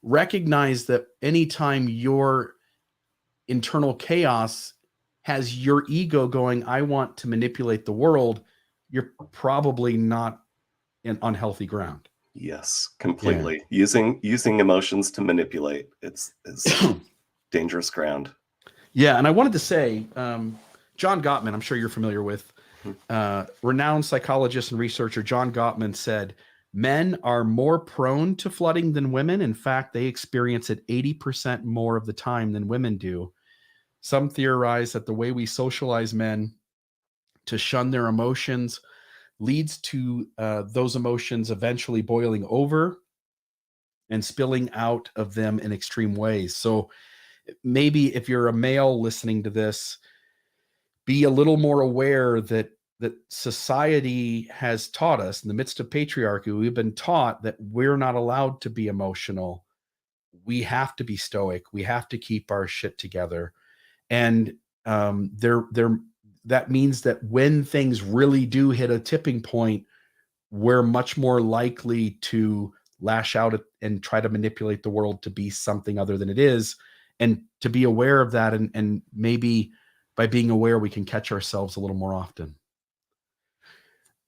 recognize that anytime your internal chaos has your ego going, I want to manipulate the world, you're probably not in unhealthy ground. Yes, completely. Yeah. Using emotions to manipulate, it's dangerous ground. Yeah, and I wanted to say, John Gottman, I'm sure you're familiar with, renowned psychologist and researcher John Gottman said, men are more prone to flooding than women. In fact, they experience it 80% more of the time than women do. Some theorize that the way we socialize men to shun their emotions leads to those emotions eventually boiling over and spilling out of them in extreme ways. So maybe if you're a male listening to this, be a little more aware that society has taught us in the midst of patriarchy, we've been taught that we're not allowed to be emotional. We have to be stoic. We have to keep our shit together. And there that means that when things really do hit a tipping point, we're much more likely to lash out and try to manipulate the world to be something other than it is. And to be aware of that, and maybe by being aware, we can catch ourselves a little more often.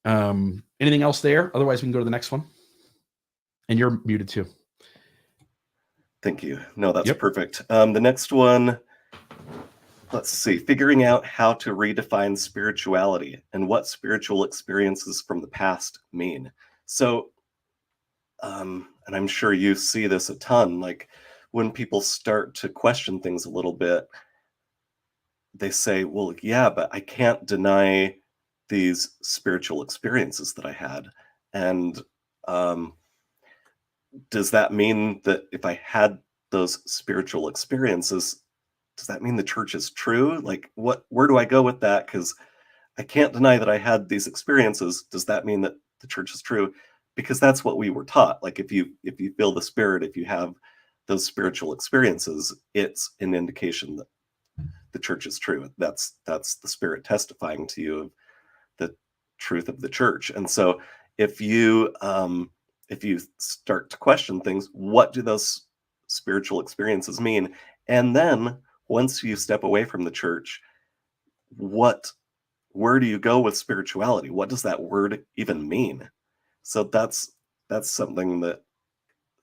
Anything else there? Otherwise, we can go to the next one. And you're muted too. Thank you. No, that's Yep. perfect. The next one, let's see, figuring out how to redefine spirituality and what spiritual experiences from the past mean. So, and I'm sure you see this a ton, like when people start to question things a little bit, they say, well, yeah, but I can't deny these spiritual experiences that I had. And um, does that mean that if I had those spiritual experiences, does that mean the church is true? Like, where do I go with that? Because I can't deny that I had these experiences. Does that mean that the church is true? Because that's what we were taught. Like, if you feel the Spirit, if you have those spiritual experiences, it's an indication that the church is true. That's the Spirit testifying to you of the truth of the church. And so, if you start to question things, what do those spiritual experiences mean? And then once you step away from the church, where do you go with spirituality? What does that word even mean? So that's something that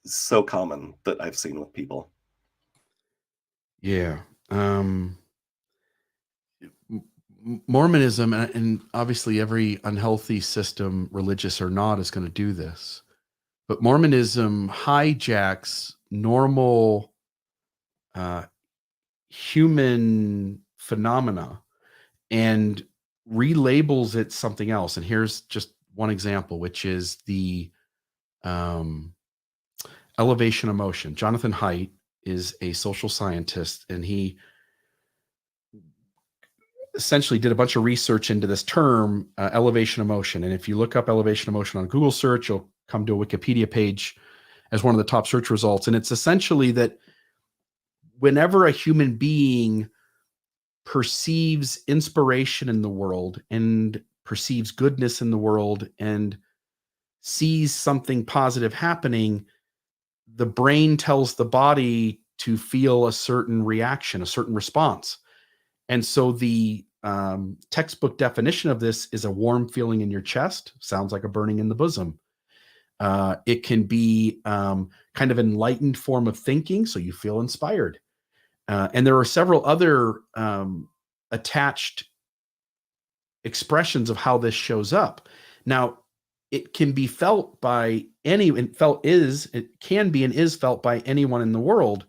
is so common that I've seen with people. Yeah. Mormonism, and obviously every unhealthy system, religious or not, is going to do this. But Mormonism hijacks normal uh, human phenomena and relabels it something else. And here's just one example, which is the um, elevation emotion. Jonathan Haidt is a social scientist, and he essentially did a bunch of research into this term, elevation emotion. And if you look up elevation emotion on Google search, you'll come to a Wikipedia page as one of the top search results. And it's essentially that whenever a human being perceives inspiration in the world and perceives goodness in the world and sees something positive happening, the brain tells the body to feel a certain reaction, a certain response. And so the textbook definition of this is a warm feeling in your chest. Sounds like a burning in the bosom. It can be kind of enlightened form of thinking, so you feel inspired. And there are several other attached expressions of how this shows up. Now, it can be felt by it can be and is felt by anyone in the world.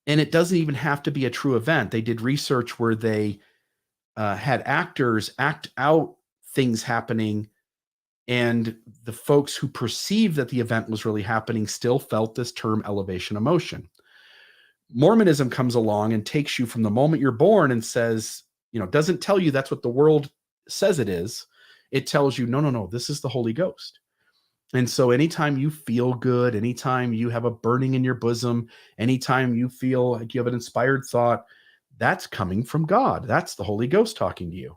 And it doesn't even have to be a true event. They did research where they had actors act out things happening, and the folks who perceived that the event was really happening still felt this term elevation emotion. Mormonism comes along and takes you from the moment you're born and says, doesn't tell you that's what the world says it is. It tells you, no, this is the Holy Ghost. And so anytime you feel good, anytime you have a burning in your bosom, anytime you feel like you have an inspired thought, that's coming from God. That's the Holy Ghost talking to you.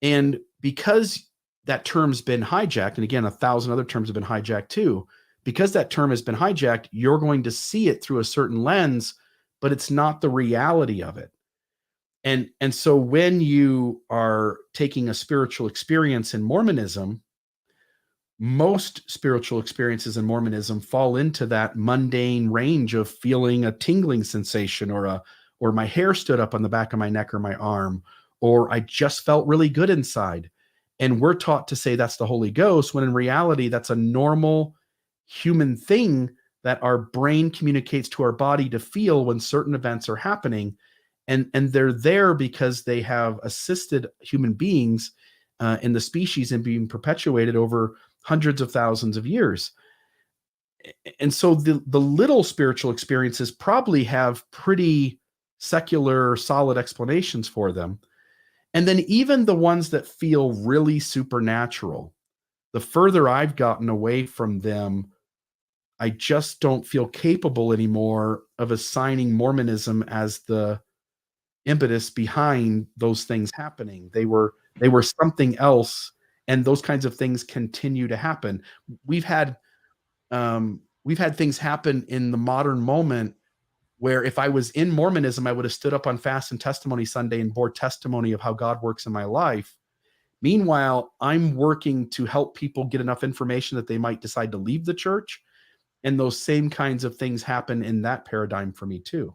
And because that term's been hijacked, and again, 1,000 other terms have been hijacked too, because that term has been hijacked, you're going to see it through a certain lens, but it's not the reality of it. And so when you are taking a spiritual experience in Mormonism, most spiritual experiences in Mormonism fall into that mundane range of feeling a tingling sensation or my hair stood up on the back of my neck or my arm, or I just felt really good inside. And we're taught to say that's the Holy Ghost, when in reality, that's a normal human thing that our brain communicates to our body to feel when certain events are happening. and they're there because they have assisted human beings in the species and being perpetuated over hundreds of thousands of years. And so the little spiritual experiences probably have pretty secular, solid explanations for them. And then even the ones that feel really supernatural, the further I've gotten away from them, I just don't feel capable anymore of assigning Mormonism as the impetus behind those things happening. They were something else, and those kinds of things continue to happen. We've had we've had things happen in the modern moment where if I was in Mormonism, I would have stood up on Fast and Testimony Sunday and bore testimony of how God works in my life. Meanwhile, I'm working to help people get enough information that they might decide to leave the church. And those same kinds of things happen in that paradigm for me too.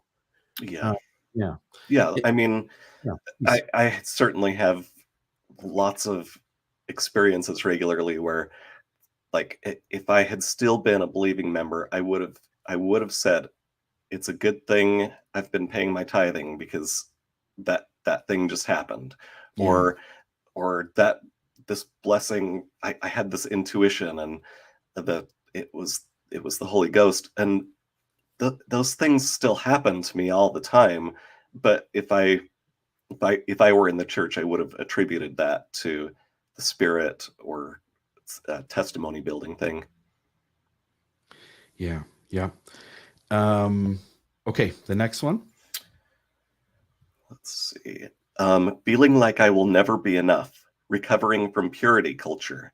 Yeah. Yeah. Yeah. It- I mean, yeah. I certainly have lots of experiences regularly where, like, if I had still been a believing member, I would have said, it's a good thing I've been paying my tithing because that thing just happened. Yeah. Or that this blessing, I had this intuition, and that it was the Holy Ghost. And those things still happen to me all the time. But if I were in the church, I would have attributed that to the Spirit or testimony building thing. Yeah. Yeah. Okay. The next one. Let's see. Feeling like I will never be enough, recovering from purity culture.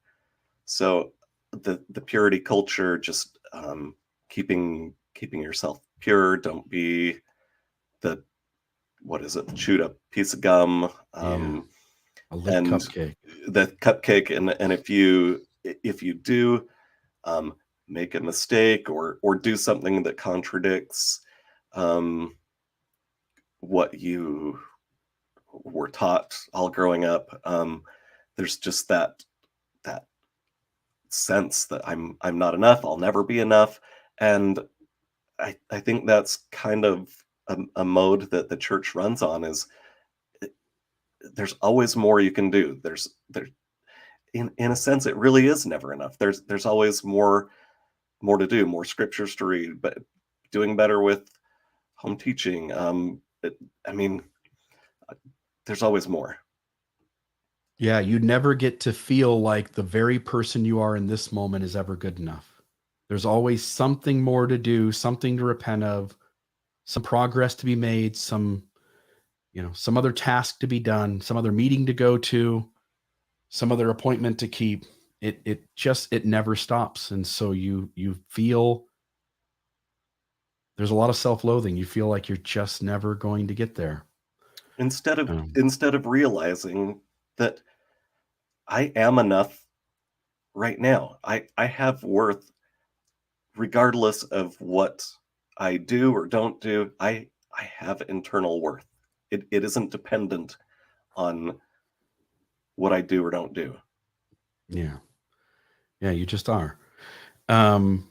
So the purity culture, just keeping yourself pure. Don't be the what is it? Chewed up piece of gum. Yeah. A lit And cupcake. the cupcake. And if you do make a mistake or do something that contradicts um, what you were taught all growing up, there's just that sense that I'm not enough, I'll never be enough. And I think that's kind of a mode that the church runs on, is there's always more you can do. There in a sense, it really is never enough. There's always more to do, more scriptures to read, but doing better with home teaching. I mean, there's always more. Yeah. You never get to feel like the very person you are in this moment is ever good enough. There's always something more to do, something to repent of, some progress to be made, some other task to be done, some other meeting to go to, some other appointment to keep. It never stops. And so you feel there's a lot of self-loathing. You feel like you're just never going to get there. Instead of Um, instead of realizing that I am enough right now. I have worth regardless of what I do or don't do. I have internal worth. It isn't dependent on what I do or don't do. yeah. Yeah, you just are. Um,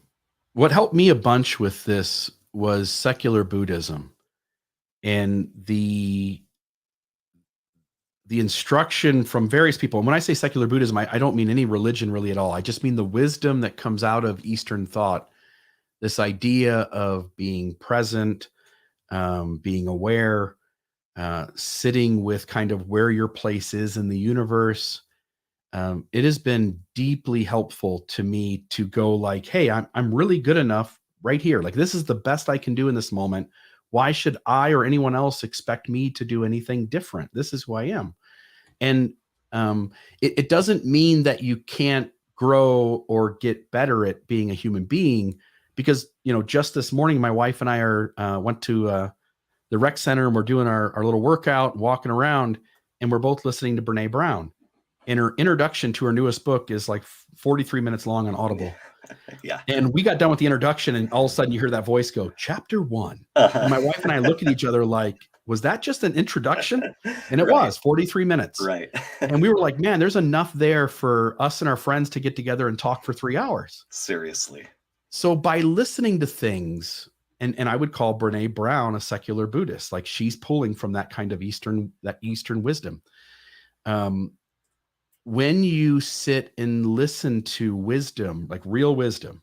what helped me a bunch with this was secular Buddhism and the instruction from various people. And when I say secular Buddhism, I don't mean any religion really at all. I just mean the wisdom that comes out of Eastern thought. This idea of being present, being aware, sitting with kind of where your place is in the universe. It has been deeply helpful to me to go like, hey, I'm really good enough right here. Like this is the best I can do in this moment. Why should I or anyone else expect me to do anything different? This is who I am. And it doesn't mean that you can't grow or get better at being a human being, because just this morning, my wife and I went to the rec center, and we're doing our little workout, walking around, and we're both listening to Brene Brown. And her introduction to her newest book is like 43 minutes long on Audible. Yeah. And we got done with the introduction, and all of a sudden you hear that voice go, chapter 1. Uh-huh. And my wife and I look at each other like, was that just an introduction? And it Right. was 43 minutes. Right. And we were like, man, there's enough there for us and our friends to get together and talk for 3 hours. Seriously. So by listening to things And I would call Brene Brown a secular Buddhist. Like, she's pulling from that kind of Eastern wisdom. When you sit and listen to wisdom, like real wisdom,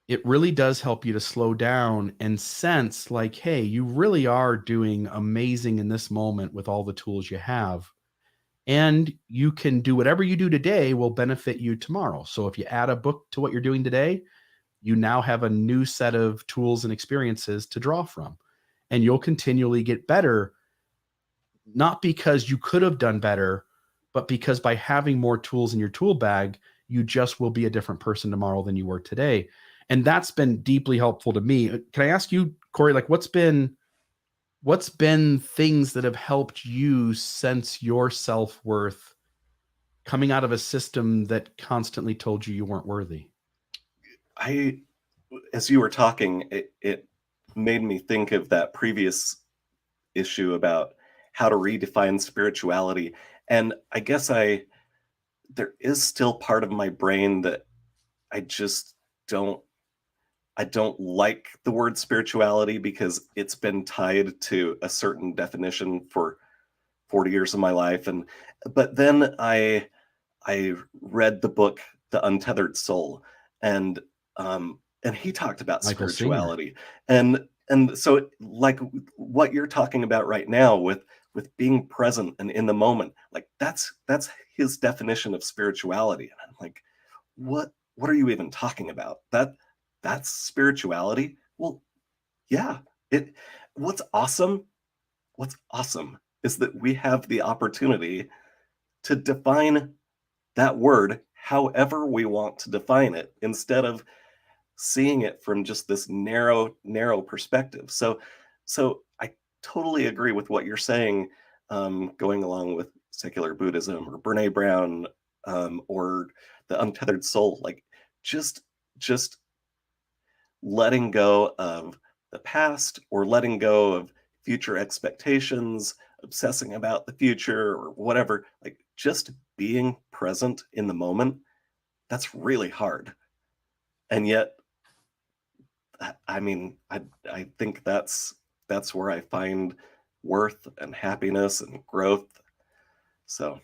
it really does help you to slow down and sense like, hey, you really are doing amazing in this moment with all the tools you have. And you can do whatever you do today will benefit you tomorrow. So if you add a book to what you're doing today, you now have a new set of tools and experiences to draw from. And you'll continually get better, not because you could have done better, but because by having more tools in your tool bag, you just will be a different person tomorrow than you were today. And that's been deeply helpful to me. Can I ask you, Cory, like what's been things that have helped you sense your self-worth coming out of a system that constantly told you weren't worthy? As you were talking, it made me think of that previous issue about how to redefine spirituality. And I guess there is still part of my brain that I just don't like the word spirituality because it's been tied to a certain definition for 40 years of my life. But then I read the book The Untethered Soul, and he talked about Michael Singer. spirituality. And so like what you're talking about right now with being present and in the moment, like that's his definition of spirituality. And I'm like, what are you even talking about? That's spirituality? Well, yeah. What's awesome is that we have the opportunity to define that word however we want to define it, instead of seeing it from just this narrow perspective. So I totally agree with what you're saying, going along with secular Buddhism or Brene Brown, or the Untethered Soul, like just letting go of the past or letting go of future expectations, obsessing about the future or whatever, like just being present in the moment. That's really hard. And yet, I mean, I think that's where I find worth and happiness and growth. So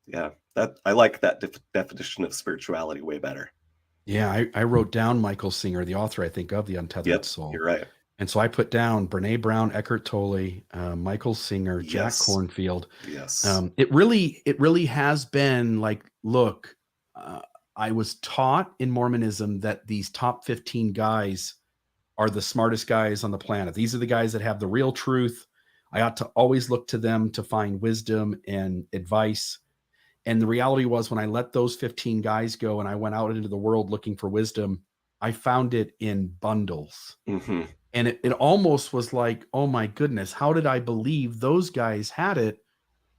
yeah, that I like that definition of spirituality way better. Yeah, I wrote down Michael Singer, the author, I think, of The Untethered Soul. You're right. And so I put down Brene Brown, Eckhart Tolle, Michael Singer, Jack Kornfield. Yes. It really has been like, look, I was taught in Mormonism that these top 15 guys are the smartest guys on the planet. These are the guys that have the real truth. I ought to always look to them to find wisdom and advice. And the reality was, when I let those 15 guys go and I went out into the world looking for wisdom, I found it in bundles. Mm-hmm. And it almost was like, oh my goodness, how did I believe those guys had it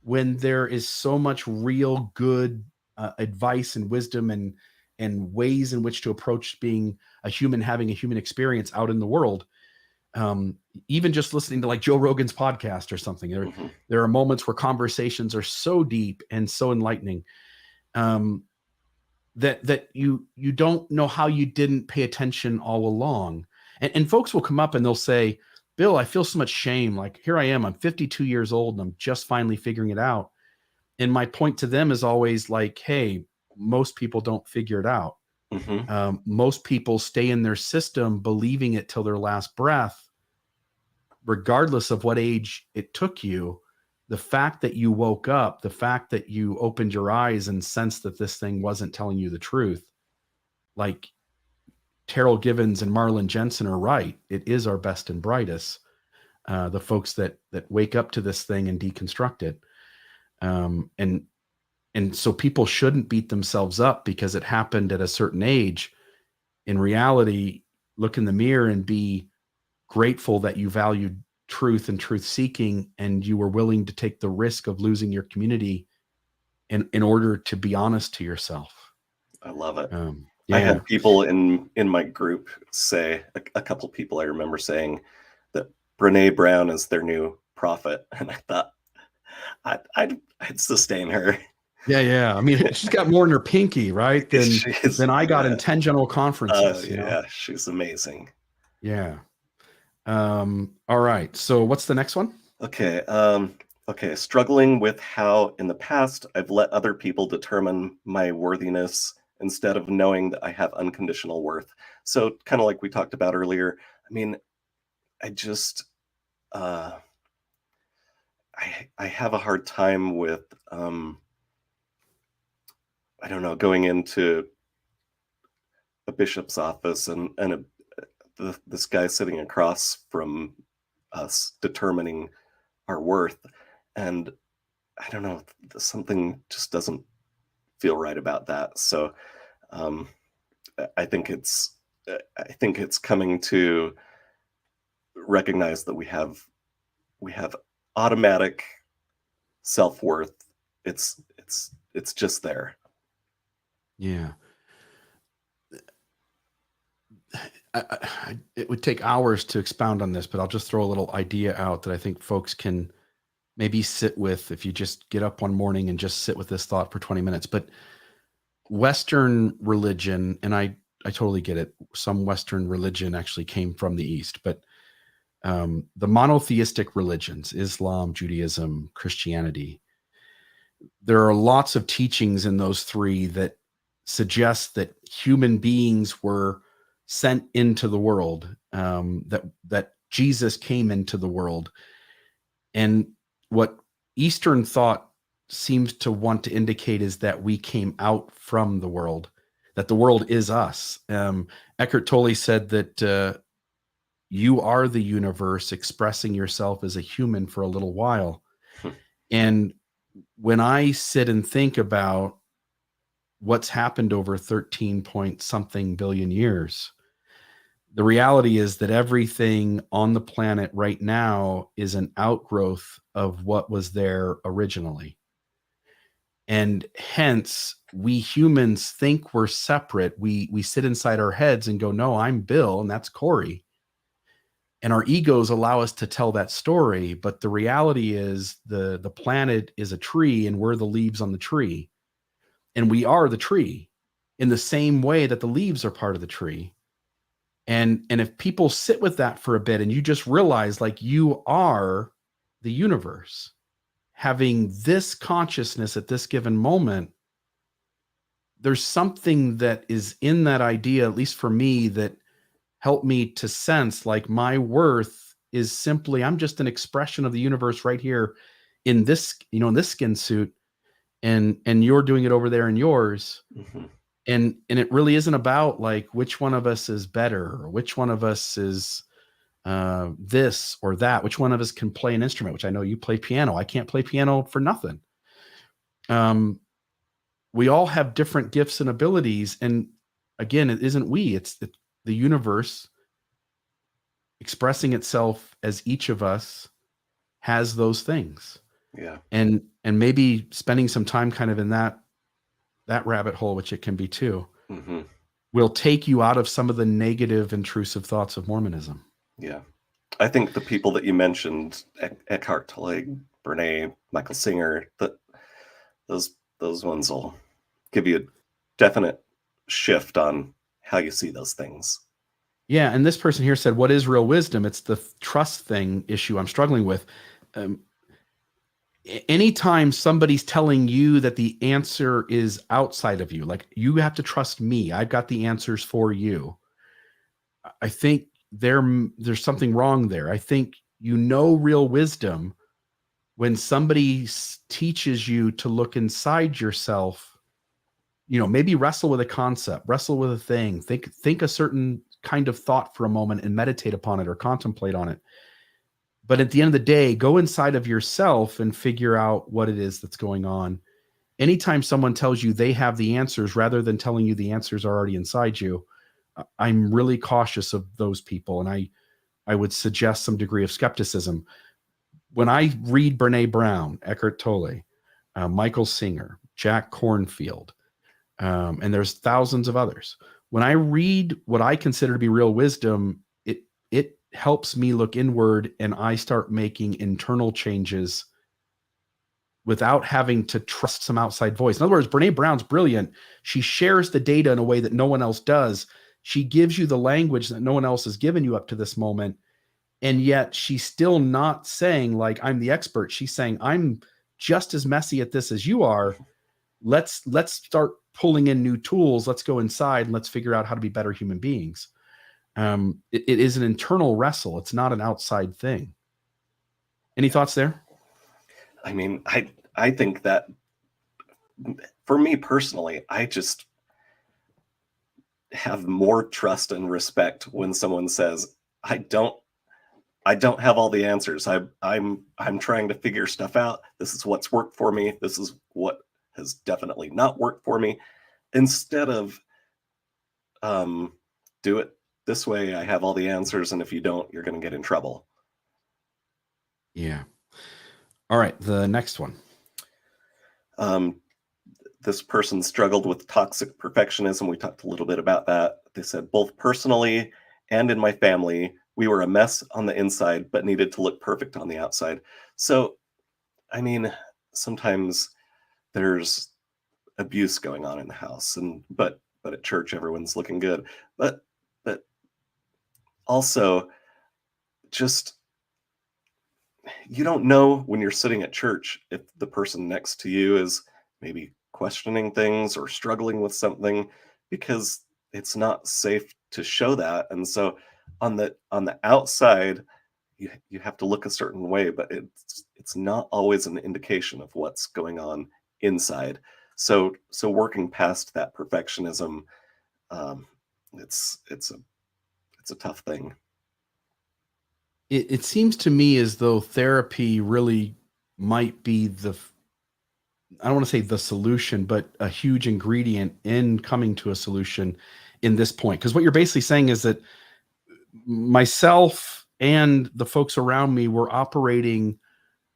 when there is so much real good advice and wisdom and ways in which to approach being a human, having a human experience out in the world. Even just listening to like Joe Rogan's podcast or something, there are moments where conversations are so deep and so enlightening, that you don't know how you didn't pay attention all along. And folks will come up and they'll say, Bill, I feel so much shame. Like, here I am, I'm 52 years old and I'm just finally figuring it out. And my point to them is always like, hey, most people don't figure it out. Mm-hmm. Most people stay in their system believing it till their last breath, regardless of what age it took you. The fact that you woke up, the fact that you opened your eyes and sensed that this thing wasn't telling you the truth, like Terrell Givens and Marlon Jensen are right. It is our best and brightest, the folks that wake up to this thing and deconstruct it. And so people shouldn't beat themselves up because it happened at a certain age. In reality, look in the mirror and be grateful that you valued truth and truth seeking, and you were willing to take the risk of losing your community in order to be honest to yourself. I love it. Yeah. I had people in my group say, a couple people I remember saying that Brene Brown is their new prophet. And I thought I'd sustain her. Yeah. I mean, she's got more in her pinky, right? Than I got in 10 general conferences. Yeah, she's amazing. Yeah. All right. So what's the next one? Okay. Okay. Struggling with how in the past I've let other people determine my worthiness instead of knowing that I have unconditional worth. So, kind of like we talked about earlier. I mean, I just uh, I have a hard time with I don't know, going into a bishop's office and this guy sitting across from us determining our worth, and I don't know, something just doesn't feel right about that. So um, I think it's coming to recognize that we have automatic self worth. It's just there. Yeah. It would take hours to expound on this, but I'll just throw a little idea out that I think folks can maybe sit with if you just get up one morning and just sit with this thought for 20 minutes. But Western religion, and I totally get it. Some Western religion actually came from the East, but the monotheistic religions, Islam, Judaism, Christianity, there are lots of teachings in those three that suggest that human beings were sent into the world, that Jesus came into the world. And what Eastern thought seems to want to indicate is that we came out from the world, that the world is us. Eckhart Tolle said that you are the universe expressing yourself as a human for a little while. And when I sit and think about what's happened over 13 point something billion years, the reality is that everything on the planet right now is an outgrowth of what was there originally. And hence, we humans think we're separate. We sit inside our heads and go, no, I'm Bill, and that's Cory. And our egos allow us to tell that story. But the reality is the planet is a tree, and we're the leaves on the tree. And we are the tree in the same way that the leaves are part of the tree. And if people sit with that for a bit and you just realize like you are the universe having this consciousness at this given moment, there's something that is in that idea, at least for me, that helped me to sense like my worth is simply, I'm just an expression of the universe right here in this, in this skin suit, and you're doing it over there in yours. Mm-hmm. And it really isn't about like which one of us is better or which one of us is this or that, which one of us can play an instrument, which I know you play piano. I can't play piano for nothing. We all have different gifts and abilities. And again, it isn't it's the universe expressing itself as each of us has those things. Yeah. And maybe spending some time kind of in that rabbit hole, which it can be too, Mm-hmm. will take you out of some of the negative, intrusive thoughts of Mormonism. Yeah. I think the people that you mentioned, Eckhart Tolle, Brene, Michael Singer, those ones will give you a definite shift on how you see those things. Yeah. And this person here said, what is real wisdom? It's the trust thing issue I'm struggling with. Anytime somebody's telling you that the answer is outside of you, like you have to trust me, I've got the answers for you, I think there's something wrong there. I think real wisdom when somebody teaches you to look inside yourself, maybe wrestle with a concept, wrestle with a thing, think a certain kind of thought for a moment and meditate upon it or contemplate on it. But at the end of the day, go inside of yourself and figure out what it is that's going on. Anytime someone tells you they have the answers rather than telling you the answers are already inside you, I'm really cautious of those people. And I would suggest some degree of skepticism. When I read Brene Brown, Eckhart Tolle, Michael Singer, Jack Kornfield, and there's thousands of others. When I read what I consider to be real wisdom, it helps me look inward and I start making internal changes without having to trust some outside voice. In other words, Brene Brown's brilliant. She shares the data in a way that no one else does. She gives you the language that no one else has given you up to this moment. And yet she's still not saying like, I'm the expert. She's saying, I'm just as messy at this as you are. Let's start pulling in new tools. Let's go inside and let's figure out how to be better human beings. It is an internal wrestle. It's not an outside thing. Any thoughts there? I mean, I think that for me personally, I just have more trust and respect when someone says, I don't have all the answers. I'm trying to figure stuff out. This is what's worked for me. This is what has definitely not worked for me. Instead of do it this way, I have all the answers, and if you don't, you're going to get in trouble. Yeah. All right, the next one. This person struggled with toxic perfectionism. We talked a little bit about that. They said, both personally and in my family, we were a mess on the inside, but needed to look perfect on the outside. So, I mean, sometimes there's abuse going on in the house, but at church, everyone's looking good. But also, just, you don't know when you're sitting at church if the person next to you is maybe questioning things or struggling with something, because it's not safe to show that. And so on the outside, you have to look a certain way, but it's not always an indication of what's going on inside. So working past that perfectionism, it's a tough thing. It seems to me as though therapy really might be I don't want to say the solution, but a huge ingredient in coming to a solution in this point. Because what you're basically saying is that myself and the folks around me were operating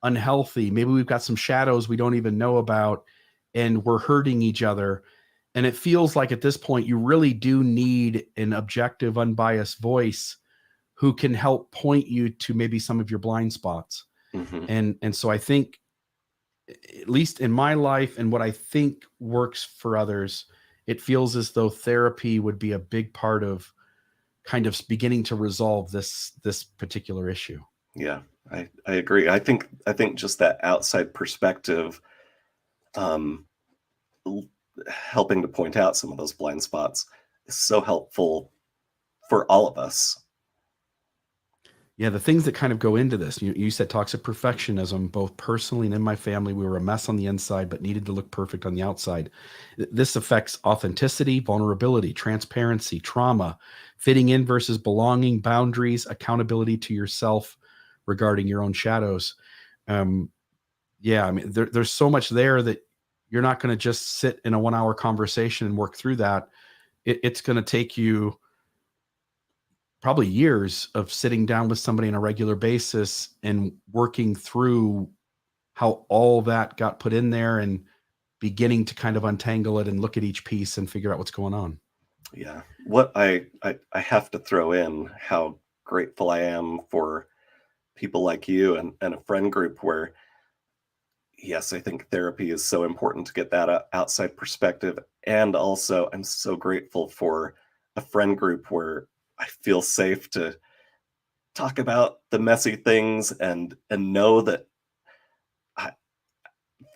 unhealthy. Maybe we've got some shadows we don't even know about, and we're hurting each other. And it feels like at this point, you really do need an objective, unbiased voice who can help point you to maybe some of your blind spots. Mm-hmm. And so I think, at least in my life and what I think works for others, it feels as though therapy would be a big part of kind of beginning to resolve this particular issue. Yeah, I agree. I think just that outside perspective, helping to point out some of those blind spots is so helpful for all of us. Yeah, the things that kind of go into this, you said toxic perfectionism, both personally and in my family, we were a mess on the inside, but needed to look perfect on the outside. This affects authenticity, vulnerability, transparency, trauma, fitting in versus belonging, boundaries, accountability to yourself regarding your own shadows. Yeah, I mean, there's so much there that you're not going to just sit in a 1-hour conversation and work through that. It's going to take you probably years of sitting down with somebody on a regular basis and working through how all that got put in there and beginning to kind of untangle it and look at each piece and figure out what's going on. Yeah. What I have to throw in how grateful I am for people like you and a friend group where, yes, I think therapy is so important to get that outside perspective. And also, I'm so grateful for a friend group where I feel safe to talk about the messy things and know that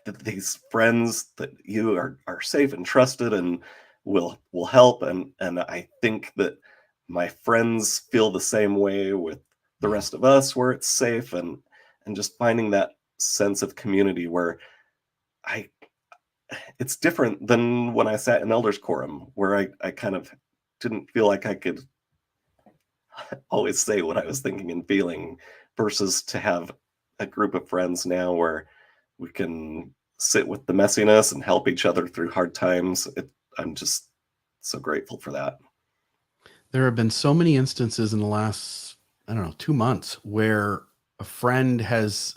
that these friends that you are safe and trusted and will help. And I think that my friends feel the same way with the Yeah. rest of us, where it's safe, and just finding that sense of community where I it's different than when I sat in elders quorum, where I kind of didn't feel like I could always say what I was thinking and feeling, versus to have a group of friends now where we can sit with the messiness and help each other through hard times. I'm just so grateful for that. There have been so many instances in the last, I don't know, 2 months where a friend has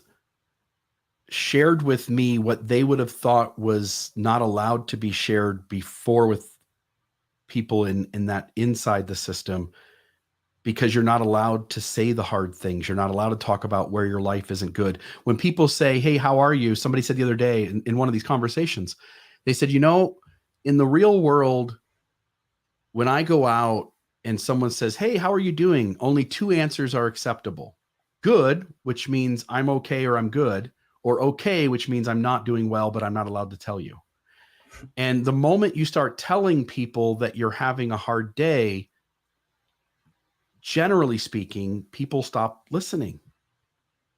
shared with me what they would have thought was not allowed to be shared before with people in that inside the system, because you're not allowed to say the hard things. You're not allowed to talk about where your life isn't good. When people say, hey, how are you? Somebody said the other day in one of these conversations, they said, in the real world, when I go out and someone says, hey, how are you doing? Only two answers are acceptable. Good, which means I'm okay or I'm good, or okay, which means I'm not doing well, but I'm not allowed to tell you. And the moment you start telling people that you're having a hard day, generally speaking, people stop listening.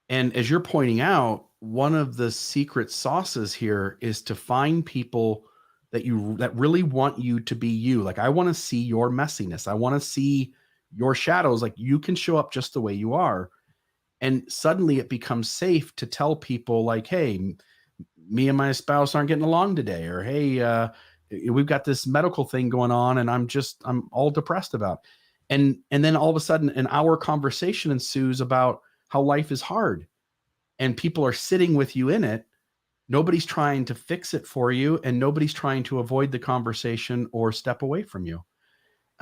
And as you're pointing out, one of the secret sauces here is to find people that really want you to be you. Like, I want to see your messiness. I want to see your shadows. Like, you can show up just the way you are. And suddenly it becomes safe to tell people like, hey, me and my spouse aren't getting along today, or hey, we've got this medical thing going on and I'm all depressed about. And then all of a sudden an hour conversation ensues about how life is hard, and people are sitting with you in it. Nobody's trying to fix it for you, and nobody's trying to avoid the conversation or step away from you.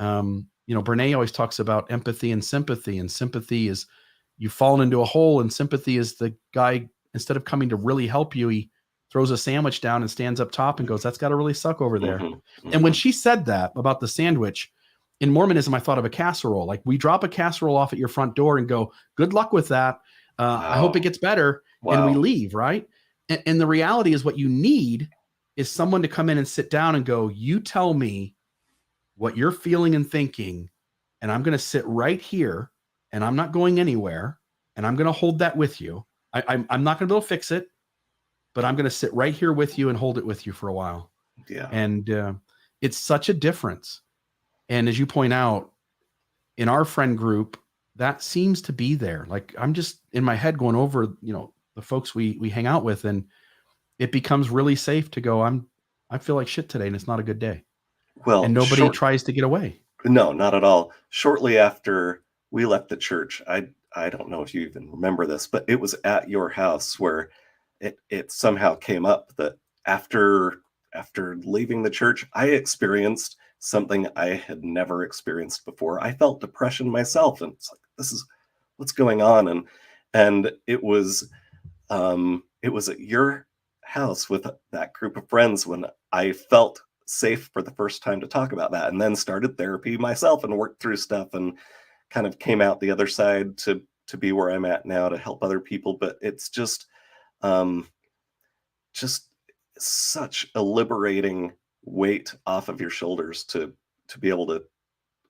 Brene always talks about empathy and sympathy, and sympathy is you've fallen into a hole, and sympathy is the guy, instead of coming to really help you, he throws a sandwich down and stands up top and goes, that's got to really suck over there. Mm-hmm. And when she said that about the sandwich, in Mormonism, I thought of a casserole. Like, we drop a casserole off at your front door and go, good luck with that. Wow. I hope it gets better. Wow. And we leave, right? And the reality is, what you need is someone to come in and sit down and go, you tell me what you're feeling and thinking, and I'm going to sit right here, and I'm not going anywhere, and I'm going to hold that with you. I'm not going to be able to fix it, but I'm going to sit right here with you and hold it with you for a while. Yeah. And it's such a difference. And as you point out, in our friend group, that seems to be there. Like, I'm just in my head going over, the folks we hang out with, and it becomes really safe to go, I feel like shit today and it's not a good day. Well, and nobody tries to get away. No, not at all. Shortly after we left the church, I don't know if you even remember this, but it was at your house where it somehow came up that after leaving the church, I experienced something I had never experienced before. I felt depression myself, and it's like, this is what's going on. And it was at your house with that group of friends when I felt safe for the first time to talk about that, and then started therapy myself and worked through stuff and kind of came out the other side to be where I'm at now to help other people. But it's just such a liberating weight off of your shoulders to be able to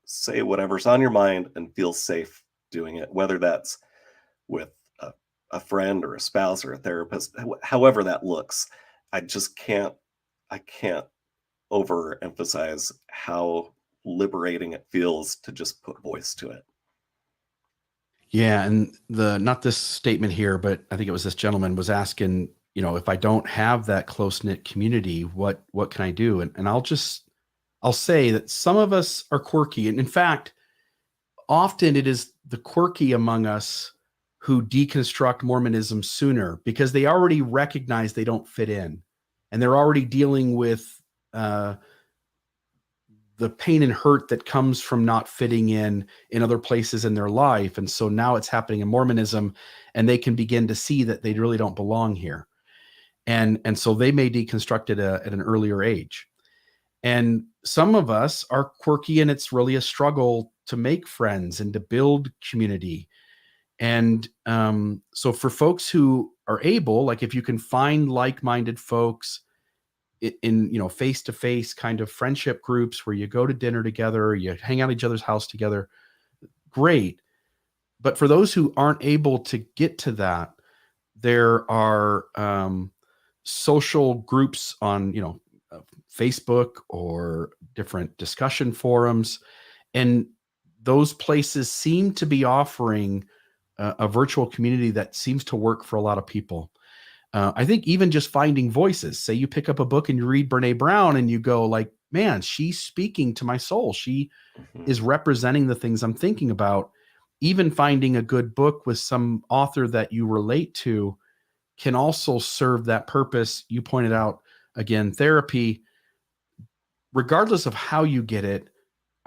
say whatever's on your mind and feel safe doing it, whether that's with a friend or a spouse or a therapist, however that looks. I can't overemphasize how liberating it feels to just put voice to it. Yeah. And not this statement here, but I think it was this gentleman was asking, if I don't have that close-knit community, what can I do? And I'll say that some of us are quirky. And in fact, often it is the quirky among us who deconstruct Mormonism sooner, because they already recognize they don't fit in, and they're already dealing with the pain and hurt that comes from not fitting in other places in their life. And so now it's happening in Mormonism, and they can begin to see that they really don't belong here. And so they may deconstruct it at an earlier age. And some of us are quirky, and it's really a struggle to make friends and to build community. And so for folks who are able, like, if you can find like-minded folks in face-to-face kind of friendship groups where you go to dinner together, or you hang out at each other's house together, great. But for those who aren't able to get to that, there are social groups on Facebook or different discussion forums, and those places seem to be offering a virtual community that seems to work for a lot of people. I think even just finding voices, say you pick up a book and you read Brene Brown and you go like, man, she's speaking to my soul. She is representing the things I'm thinking about. Even finding a good book with some author that you relate to can also serve that purpose. You pointed out, again, therapy, regardless of how you get it,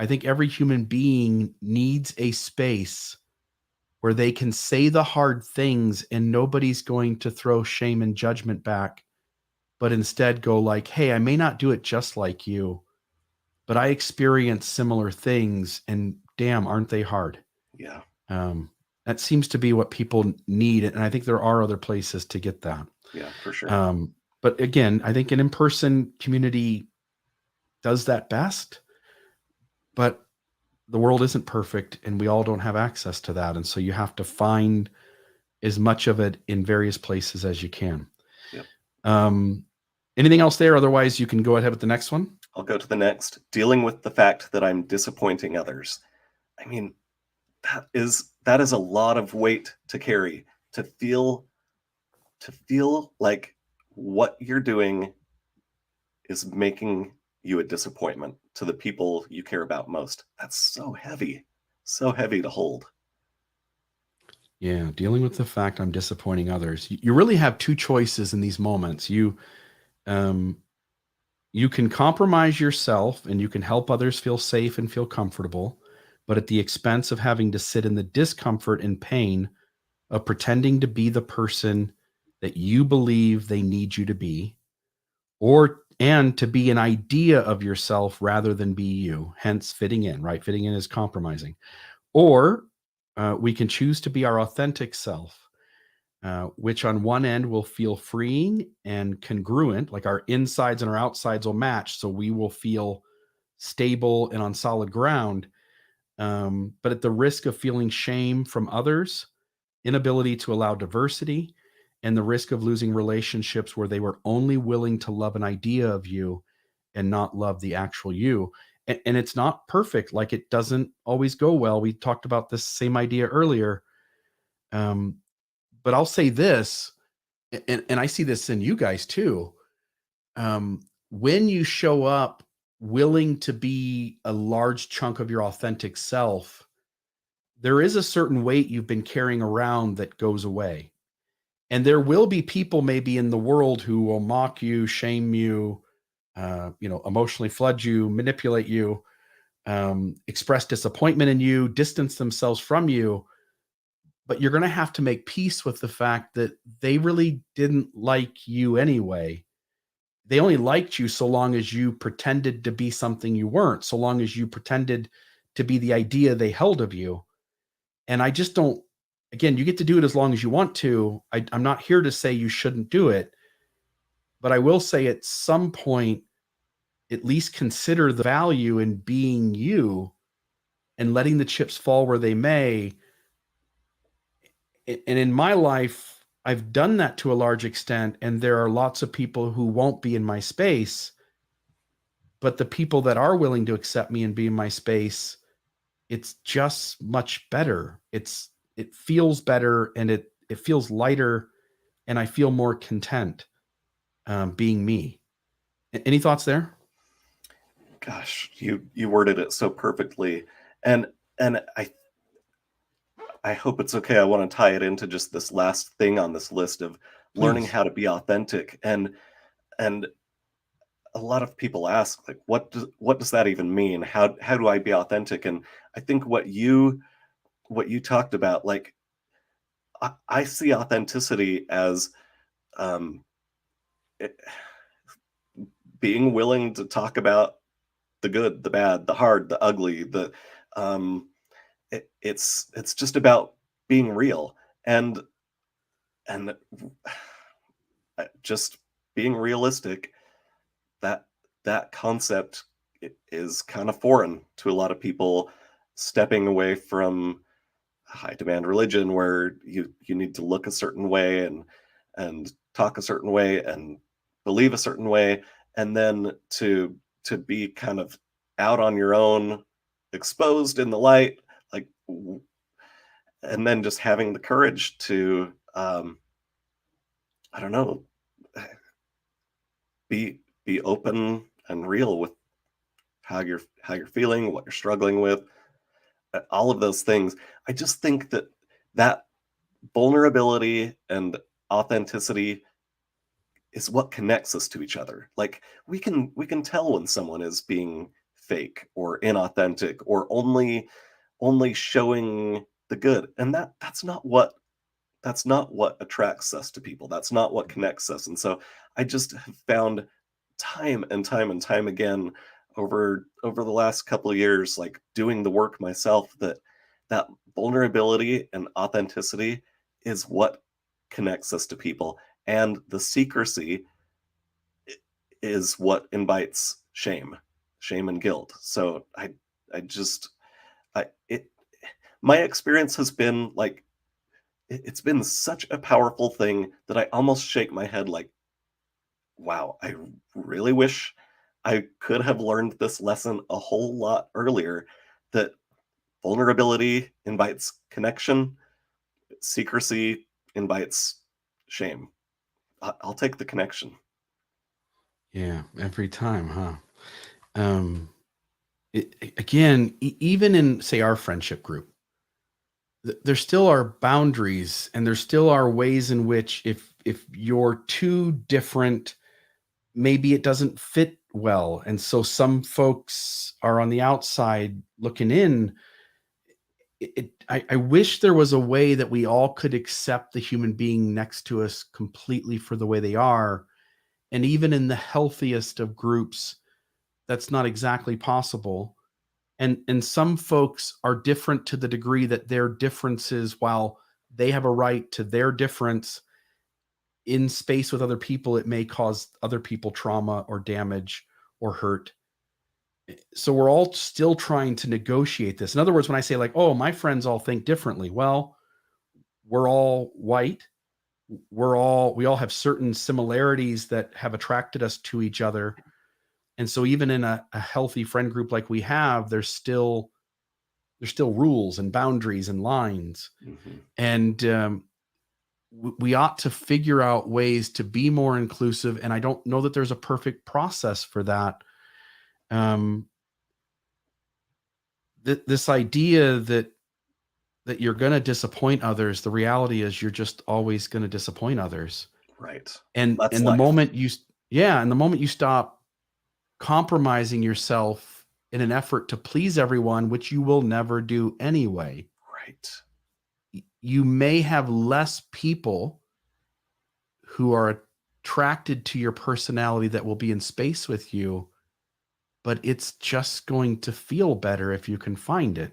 I think every human being needs a space where they can say the hard things and nobody's going to throw shame and judgment back, but instead go like, hey, I may not do it just like you, but I experience similar things, and damn, aren't they hard? Yeah. That seems to be what people need, and I think there are other places to get that. Yeah, for sure. But again, I think an in-person community does that best, but the world isn't perfect, and we all don't have access to that, and so you have to find as much of it in various places as you can. Yep. Anything else there? Otherwise, you can go ahead with the next one. I'll go to the next. Dealing with the fact that I'm disappointing others. I mean, that is a lot of weight to carry, to feel like what you're doing is making you a disappointment to the people you care about most. That's so heavy to hold. Yeah, dealing with the fact I'm disappointing others. You really have two choices in these moments. You can compromise yourself and you can help others feel safe and feel comfortable, but at the expense of having to sit in the discomfort and pain of pretending to be the person that you believe they need you to be, and to be an idea of yourself rather than be you, hence fitting in, right? Fitting in is compromising. Or we can choose to be our authentic self, which on one end will feel freeing and congruent, like our insides and our outsides will match. So we will feel stable and on solid ground. But at the risk of feeling shame from others, inability to allow diversity, and the risk of losing relationships where they were only willing to love an idea of you and not love the actual you. And it's not perfect. Like, it doesn't always go well. We talked about this same idea earlier. Um, but I'll say this, and I see this in you guys too. When you show up willing to be a large chunk of your authentic self, there is a certain weight you've been carrying around that goes away. And there will be people maybe in the world who will mock you, shame you, emotionally flood you, manipulate you, express disappointment in you, distance themselves from you. But you're going to have to make peace with the fact that they really didn't like you anyway. They only liked you so long as you pretended to be something you weren't, so long as you pretended to be the idea they held of you. And I just don't, again, you get to do it as long as you want to. I'm not here to say you shouldn't do it, but I will say at some point, at least consider the value in being you and letting the chips fall where they may. And in my life, I've done that to a large extent, and there are lots of people who won't be in my space. But the people that are willing to accept me and be in my space, it's just much better. It feels better, and it feels lighter, and I feel more content being me. Any thoughts there? Gosh, you worded it so perfectly. And I hope it's okay. I want to tie it into just this last thing on this list of learning Please. how to be authentic. And a lot of people ask, like, what does that even mean? How do I be authentic? And I think what you talked about, like, I see authenticity as um, it, being willing to talk about the good, the bad, the hard, the ugly. Um, it's just about being real and and just being realistic. That that concept is kind of foreign to a lot of people, stepping away from high demand religion where you need to look a certain way and talk a certain way and believe a certain way, and then to be kind of out on your own, exposed in the light, like, and then just having the courage to I don't know, be open and real with how you're feeling, what you're struggling with, all of those things. I just think that vulnerability and authenticity is what connects us to each other. Like, we can tell when someone is being fake or inauthentic or only showing the good, and that's not what attracts us to people. That's not what connects us. And so I just have found time and time and time again, over the last couple of years, like doing the work myself, that vulnerability and authenticity is what connects us to people, and the secrecy is what invites shame and guilt. So I just I it my experience has been like it's been such a powerful thing that I almost shake my head like, wow, I really wish I could have learned this lesson a whole lot earlier, that vulnerability invites connection, secrecy invites shame. I'll take the connection. Yeah, every time, huh? Um, Again, even in, say, our friendship group, there still are boundaries, and there still are ways in which, if you're too different, maybe it doesn't fit well, and so some folks are on the outside looking in. I wish there was a way that we all could accept the human being next to us completely for the way they are. And even in the healthiest of groups, that's not exactly possible. And some folks are different to the degree that their differences, while they have a right to their difference in space with other people, it may cause other people trauma or damage or hurt. So we're all still trying to negotiate this. In other words, when I say, like, oh, my friends all think differently, well, we're all white. We all have certain similarities that have attracted us to each other. And so even in a healthy friend group like we have, there's still rules and boundaries and lines. Mhm. And we ought to figure out ways to be more inclusive. And I don't know that there's a perfect process for that. Um, this idea that you're going to disappoint others, the reality is you're just always going to disappoint others. Right. And That's and the life. moment and the moment you stop compromising yourself in an effort to please everyone, which you will never do anyway, Right. you may have less people who are attracted to your personality that will be in space with you, but it's just going to feel better if you can find it.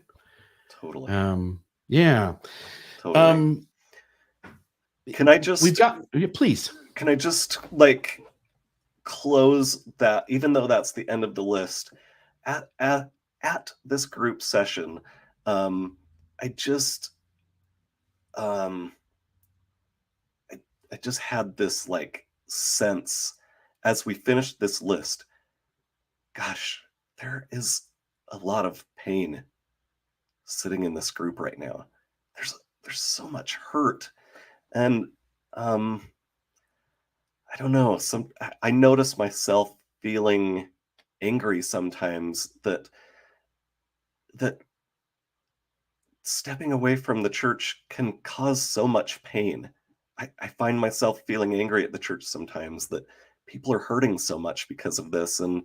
Totally. Yeah. Totally. Um, Can I we've just got, yeah, please. like close that, even though that's the end of the list, at at this group session, um, I just um I, I just had this like sense as we finished this list, gosh, there is a lot of pain sitting in this group right now. There's so much hurt. And um I don't know, I notice myself feeling angry sometimes that stepping away from the church can cause so much pain. I find myself feeling angry at the church sometimes that people are hurting so much because of this. And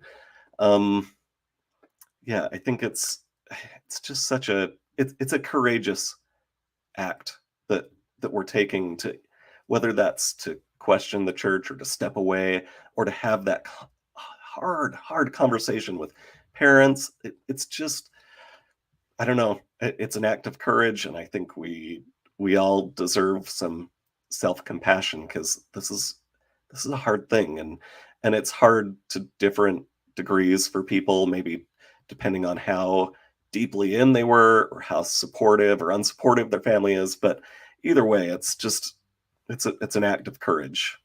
um yeah, I think it's just such a it's a courageous act that we're taking, to whether that's to question the church or to step away or to have that hard conversation with parents. It's just, I don't know, it's an act of courage, and I think we all deserve some self-compassion, because this is a hard thing, and it's hard to different degrees for people, maybe depending on how deeply in they were or how supportive or unsupportive their family is. But either way, it's just it's an act of courage.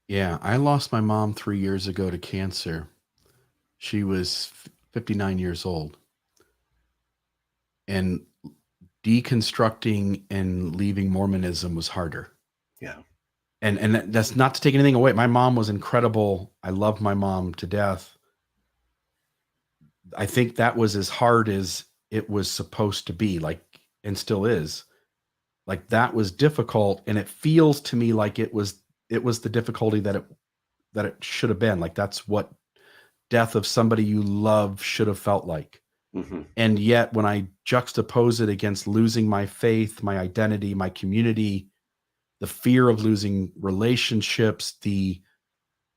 Yeah. I lost my mom 3 years ago to cancer. She was 59 years old. And deconstructing and leaving Mormonism was harder. Yeah. And that's not to take anything away. My mom was incredible. I love my mom to death. I think that was as hard as it was supposed to be, like, and still is. Like, that was difficult, and it feels to me like it was the difficulty that it should have been. Like, that's what death of somebody you love should have felt like. Hmm. And yet, when I juxtapose it against losing my faith, my identity, my community, the fear of losing relationships, the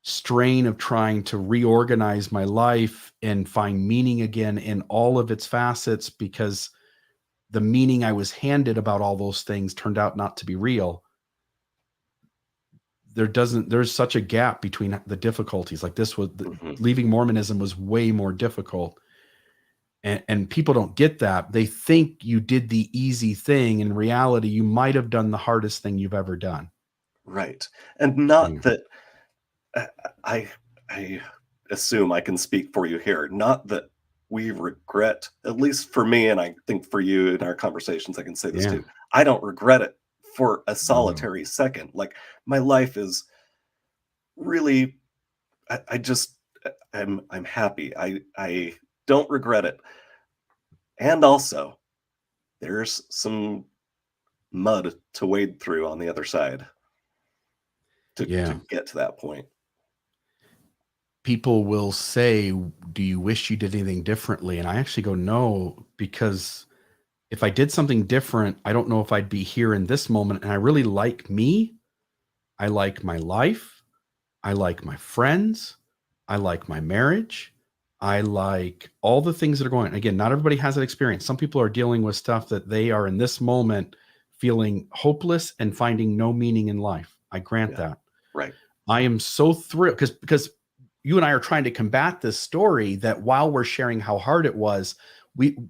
strain of trying to reorganize my life and find meaning again in all of its facets, because the meaning I was handed about all those things turned out not to be real. There's such a gap between the difficulties. Like this was leaving Mormonism was way more difficult. And people don't get that. They think you did the easy thing. In reality, you might have done the hardest thing you've ever done. Right. And not that I assume I can speak for you here. Not that we regret, at least for me, and I think for you in our conversations, I can say this too. I don't regret it for a solitary second. Like my life is really, I'm happy. I don't regret it. And also, there's some mud to wade through on the other side to get to that point. People will say, do you wish you did anything differently? And I actually go, no, because if I did something different, I don't know if I'd be here in this moment. And I really like me. I like my life. I like my friends. I like my marriage. I like all the things that are going on. Again, not everybody has that experience. Some people are dealing with stuff that they are in this moment feeling hopeless and finding no meaning in life. I grant that. Right. I am so thrilled because you and I are trying to combat this story that while we're sharing how hard it was,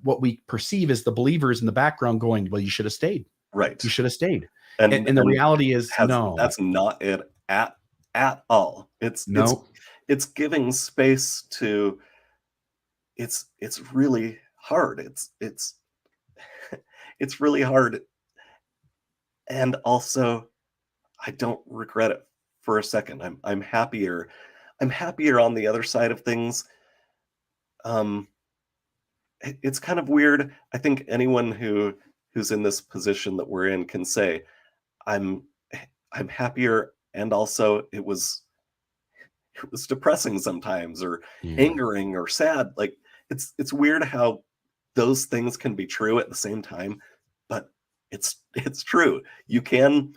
what we perceive as the believers in the background going, well, you should have stayed. Right. You should have stayed. And the reality is no. That's not it at all. It's giving space to it's really hard. It's it's really hard. And also I don't regret it for a second. I'm happier. I'm happier on the other side of things. It's kind of weird. I think anyone who's in this position that we're in can say, I'm happier, and also it was depressing sometimes, or angering, or sad. Like it's weird how those things can be true at the same time, but it's true. You can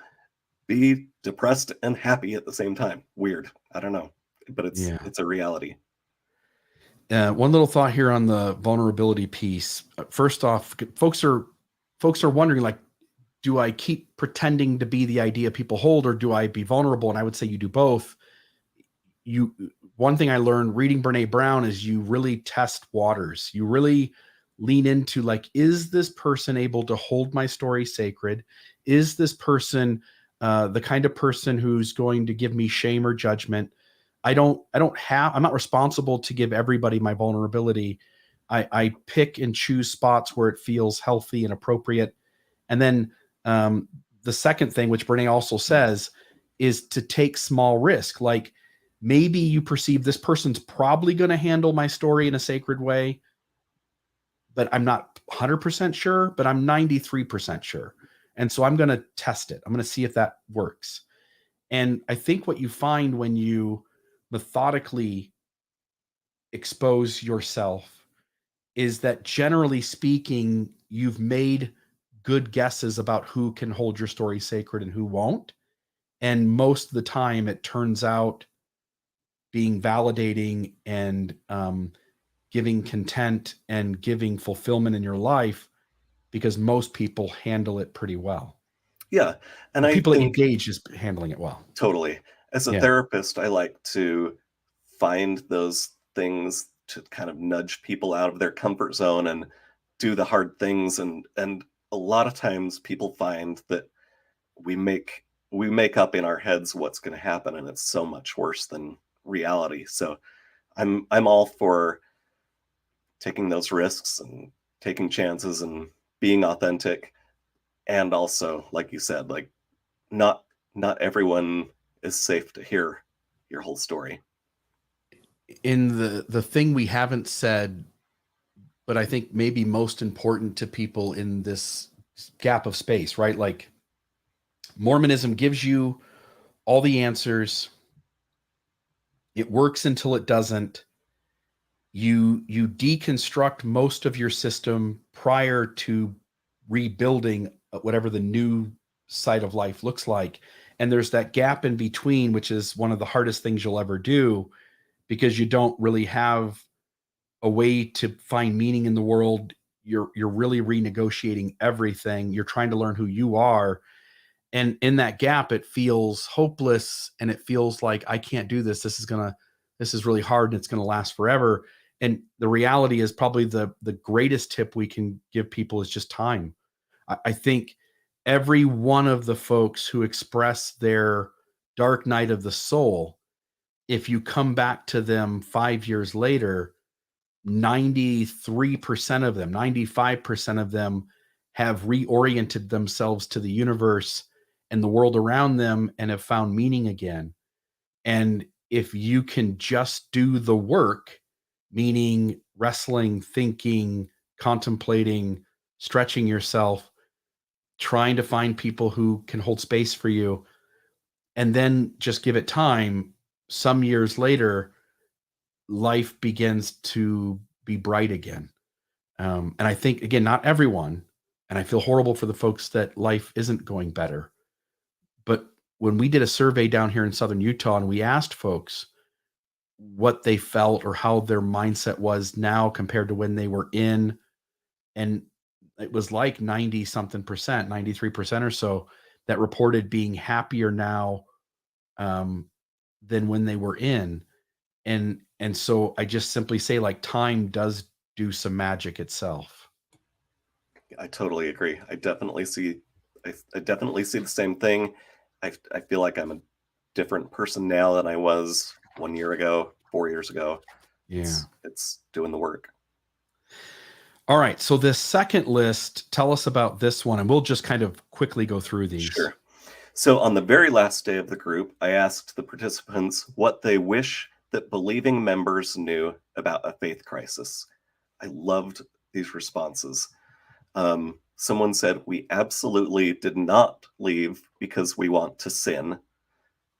be depressed and happy at the same time. Weird. I don't know, but it's a reality. One little thought here on the vulnerability piece. First off, folks are wondering, like, do I keep pretending to be the idea people hold, or do I be vulnerable? And I would say you do both. One thing I learned reading Brene Brown is you really test waters. You really lean into, like, is this person able to hold my story sacred? Is this person the kind of person who's going to give me shame or judgment? I'm not responsible to give everybody my vulnerability. I pick and choose spots where it feels healthy and appropriate. And then the second thing, which Brene also says, is to take small risk. Like, maybe you perceive this person's probably going to handle my story in a sacred way, but I'm not 100% sure, but I'm 93% sure. And so I'm going to test it. I'm going to see if that works. And I think what you find when you methodically expose yourself is that, generally speaking, you've made good guesses about who can hold your story sacred and who won't. And most of the time it turns out being validating and giving content and giving fulfillment in your life, because most people handle it pretty well. Yeah. And the I people think that you gauge is handling it well. Totally. As a therapist, I like to find those things to kind of nudge people out of their comfort zone and do the hard things. And a lot of times people find that we make up in our heads what's going to happen, and it's so much worse than reality. So I'm all for taking those risks and taking chances and being authentic. And also, like you said, like not everyone is safe to hear your whole story. In the thing we haven't said, but I think maybe most important to people in this gap of space, right? Like, Mormonism gives you all the answers. It works until it doesn't. You deconstruct most of your system prior to rebuilding whatever the new side of life looks like. And there's that gap in between, which is one of the hardest things you'll ever do, because you don't really have a way to find meaning in the world. You're really renegotiating everything. You're trying to learn who you are. And in that gap, it feels hopeless, and it feels like I can't do this. This is really hard, and it's gonna last forever. And the reality is, probably the greatest tip we can give people is just time. I think every one of the folks who express their dark night of the soul, if you come back to them 5 years later, 93% of them, 95% of them have reoriented themselves to the universe and the world around them and have found meaning again. And if you can just do the work, meaning wrestling, thinking, contemplating, stretching yourself, trying to find people who can hold space for you, and then just give it time, some years later, life begins to be bright again. And I think, again, not everyone, and I feel horrible for the folks that life isn't going better. But when we did a survey down here in Southern Utah and we asked folks what they felt or how their mindset was now compared to when they were in, and it was like 90 something percent, 93% or so, that reported being happier now, um, than when they were in. And so I just simply say, like, time does do some magic itself. I totally agree. I definitely see the same thing. I feel like I'm a different person now than I was 1 year ago, 4 years ago. Yeah. It's doing the work. All right. So this second list, tell us about this one, and we'll just kind of quickly go through these. Sure. So on the very last day of the group, I asked the participants what they wish that believing members knew about a faith crisis. I loved these responses. Someone said, "We absolutely did not leave because we want to sin."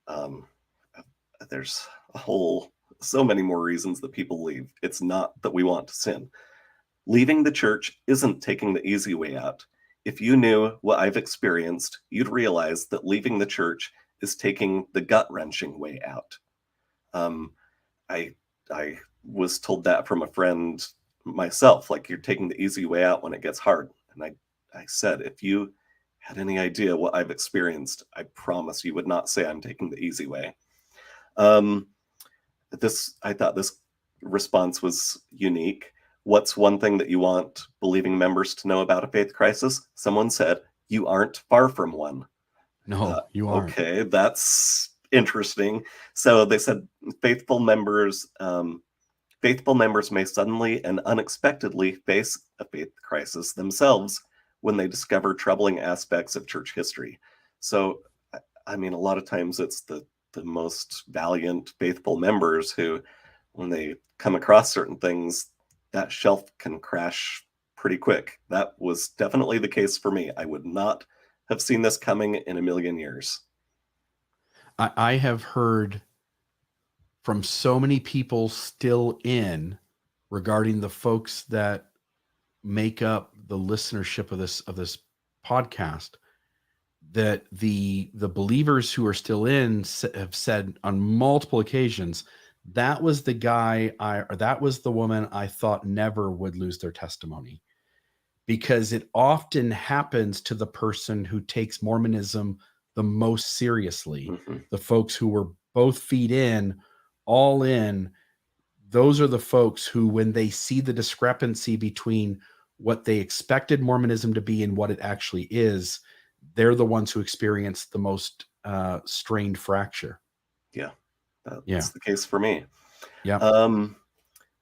Um, there's so many more reasons that people leave. It's not that we want to sin. Leaving the church isn't taking the easy way out. If you knew what I've experienced, you'd realize that leaving the church is taking the gut wrenching way out. Um, I I was told that from a friend myself, like you're taking the easy way out when it gets hard. And I said, if you had any idea what I've experienced, I promise you would not say I'm taking the easy way. Um, I thought this response was unique. What's one thing that you want believing members to know about a faith crisis? Someone said, you aren't far from one. No, you aren't. Okay, that's interesting. So they said faithful members, faithful members may suddenly and unexpectedly face a faith crisis themselves when they discover troubling aspects of church history. So, I mean, a lot of times it's the most valiant, faithful members who, when they come across certain things, that shelf can crash pretty quick. That was definitely the case for me. I would not have seen this coming in a million years. I have heard from so many people still in, regarding the folks that make up the listenership of this podcast, that the believers who are still in have said on multiple occasions, that was the guy or that was the woman I thought never would lose their testimony. Because it often happens to the person who takes Mormonism the most seriously. Mhm. The folks who were both feet in, all in, those are the folks who, when they see the discrepancy between what they expected Mormonism to be and what it actually is, they're the ones who experience the most strained fracture. Yeah, Yeah. that's the case for me. Yeah. Um,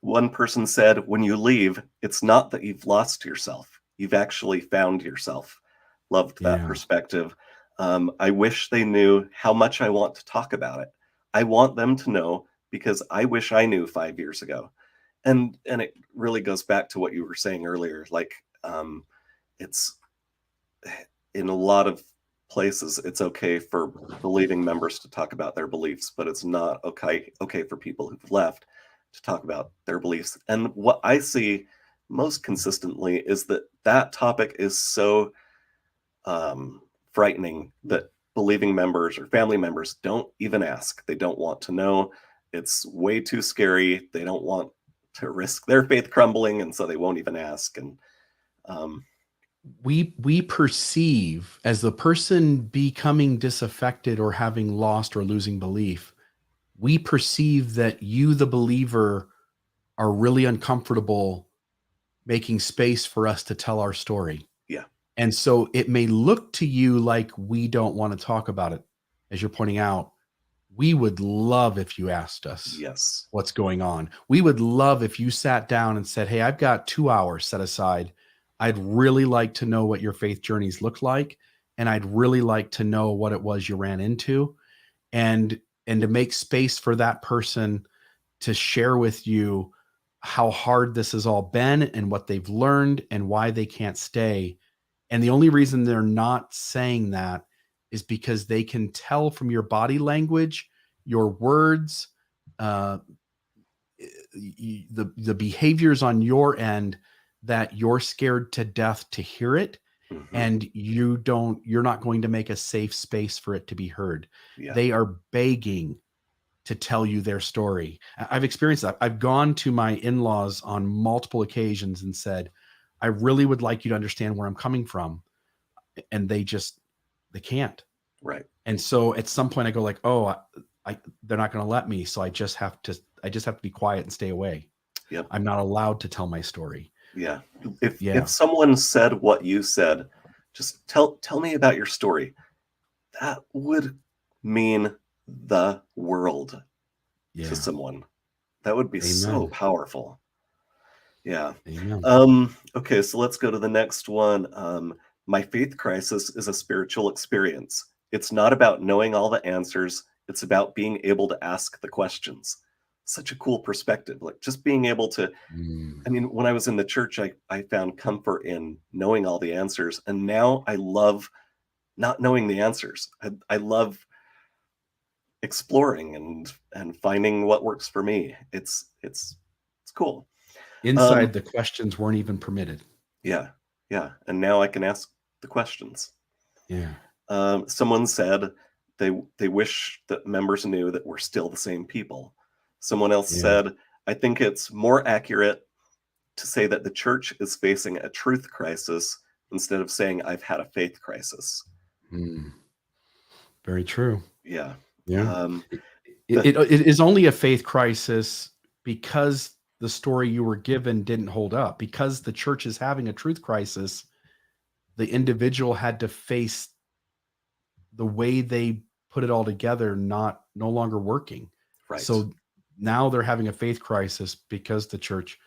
One person said, when you leave, it's not that you've lost yourself. You've actually found yourself. Loved that Yeah. perspective. I wish they knew how much I want to talk about it. I want them to know because I wish I knew 5 years ago. And it really goes back to what you were saying earlier. Like, it's in a lot of places, it's okay for believing members to talk about their beliefs, but it's not okay for people who've left to talk about their beliefs. And what I see most consistently is that that topic is so frightening that believing members or family members don't even ask. They don't want to know. It's way too scary. They don't want to risk their faith crumbling, and so they won't even ask. And um, We perceive, as the person becoming disaffected or having lost or losing belief, we perceive that you, the believer, are really uncomfortable making space for us to tell our story. yeah, And so it may look to you like we don't want to talk about it. As you're pointing out, we would love if you asked us yes, what's going on. We would love if you sat down and said, "Hey, I've got 2 hours set aside. I'd really like to know what your faith journeys look like, and I'd really like to know what it was you ran into." And to make space for that person to share with you how hard this has all been and what they've learned and why they can't stay. And the only reason they're not saying that is because they can tell from your body language, your words, uh, the behaviors on your end, that you're scared to death to hear it, hmm, and you're not going to make a safe space for it to be heard. yeah, They are begging to tell you their story. I've experienced that. I've gone to my in-laws on multiple occasions and said, "I really would like you to understand where I'm coming from." And they can't. right, And so at some point I go like, "Oh, they're not going to let me. So I just have to be quiet and stay away. yep, I'm not allowed to tell my story." yeah. If Yeah. someone said what you said, just tell me about your story. That would mean the world to Yeah. someone. That would be so Amen. powerful. Yeah. Amen. Okay, so let's go to the next one. My faith crisis is a spiritual experience. It's not about knowing all the answers, it's about being able to ask the questions. Such a cool perspective. Like just being able to, Mm. I mean, when I was in the church, I found comfort in knowing all the answers. And now I love not knowing the answers. I love exploring and finding what works for me. It's cool. Inside, Um, the questions weren't even permitted. yeah, yeah. And now I can ask the questions. Yeah. Someone said they wish that members knew that we're still the same people. Someone else Yeah. said, I think it's more accurate to say that the church is facing a truth crisis instead of saying I've had a faith crisis. Mm. Very true. Yeah. Yeah. Um, It, the it is only a faith crisis because the story you were given didn't hold up. Because the church is having a truth crisis, the individual had to face the way they put it all together no longer working. right. So now they're having a faith crisis because the church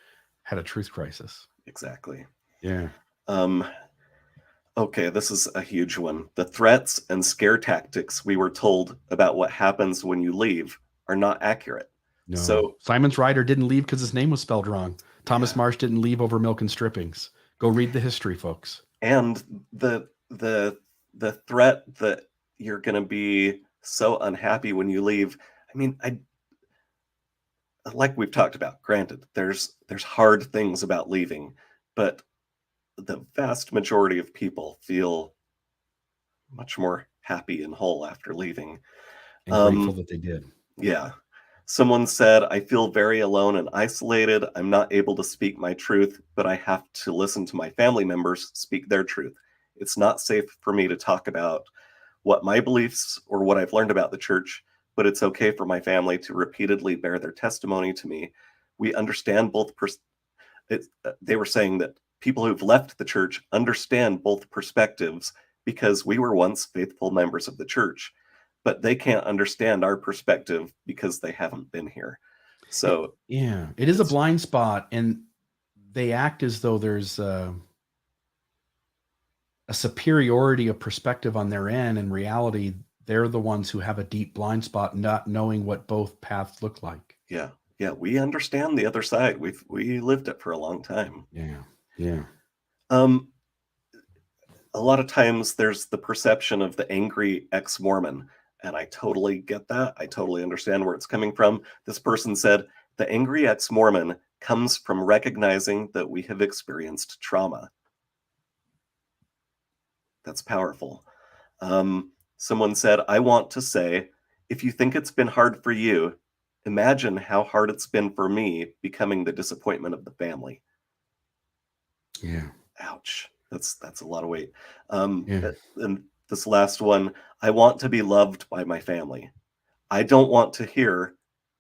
had a truth crisis. Exactly. Yeah. Um, okay, this is a huge one. The threats and scare tactics we were told about what happens when you leave are not accurate. No. So, Simon's Rider didn't leave because his name was spelled wrong. Thomas yeah. Marsh didn't leave over milk and strippings. Go read the history, folks. And the threat that you're going to be so unhappy when you leave. I mean, I like we've talked about. Granted, there's hard things about leaving, but the vast majority of people feel much more happy and whole after leaving. And grateful Um, that they did. yeah. Someone said, I feel very alone and isolated. I'm not able to speak my truth, but I have to listen to my family members speak their truth. It's not safe for me to talk about what my beliefs or what I've learned about the church, but it's okay for my family to repeatedly bear their testimony to me. We understand both. They were saying that people who've left the church understand both perspectives because we were once faithful members of the church, but they can't understand our perspective because they haven't been here. So Yeah, it is a it's blind spot, and they act as though there's a superiority of perspective on their end. In reality, they're the ones who have a deep blind spot, not knowing what both paths look like. yeah, yeah, we understand the other side. We lived it for a long time. Yeah, yeah, Um, a lot of times there's the perception of the angry ex-Mormon, and I totally get that. I totally understand where it's coming from. This person said, the angry ex-Mormon comes from recognizing that we have experienced trauma. That's powerful. Um, Someone said, I want to say, if you think it's been hard for you, imagine how hard it's been for me becoming the disappointment of the family. Yeah. Ouch. That's a lot of weight. Yeah. And this last one, I want to be loved by my family. I don't want to hear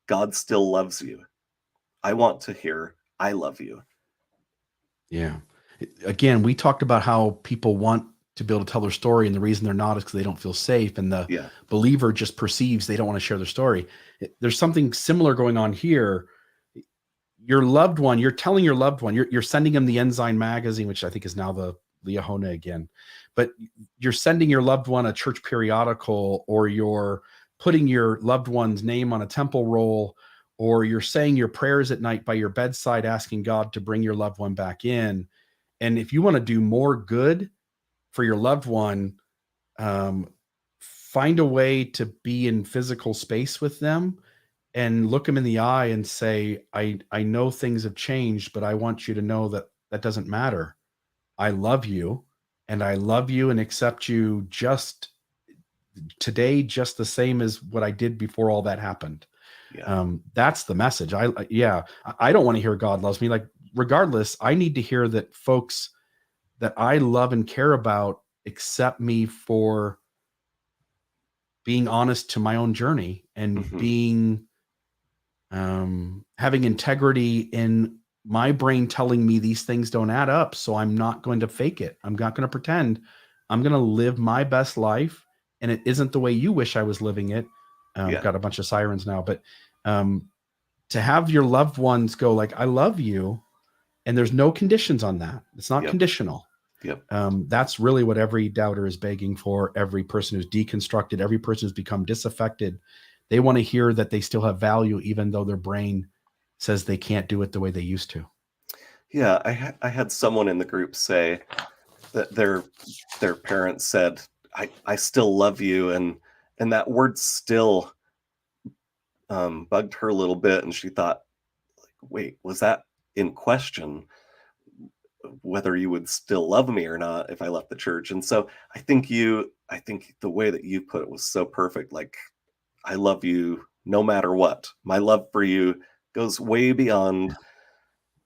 God still loves you. I want to hear I love you. Yeah. Again, we talked about how people want to be able to tell their story, and the reason they're not is because they don't feel safe, and the Yeah. believer just perceives they don't want to share their story. There's something similar going on here. Your loved one, you're telling your loved one, you're sending them the Ensign magazine, which I think is now the Liahona again, but you're sending your loved one a church periodical, or you're putting your loved one's name on a temple roll, or you're saying your prayers at night by your bedside, asking God to bring your loved one back in. And if you want to do more good for your loved one, find a way to be in physical space with them and look them in the eye and say, I know things have changed, but I want you to know that that doesn't matter. I love you, and I love you and accept you just today, just the same as what I did before all that happened. Yeah. That's the message. I don't want to hear God loves me. Like, regardless, I need to hear that folks that I love and care about accept me for being honest to my own journey and Hmm. being having integrity in my brain telling me these things don't add up. So I'm not going to fake it. I'm not going to pretend. I'm going to live my best life. And it isn't the way you wish I was living it. Yeah. Got a bunch of sirens now, but to have your loved ones go like, I love you. And there's no conditions on that. It's not Yep. conditional. Yep. That's really what every doubter is begging for. Every person who's deconstructed, every person who's become disaffected, they want to hear that they still have value, even though their brain says they can't do it the way they used to. Yeah. I had someone in the group say that their parents said, I still love you. And that word still bugged her a little bit. And she thought, wait, was that in question? Whether you would still love me or not if I left the church. And so I think the way that you put it was so perfect. Like, I love you no matter what. My love for you goes way beyond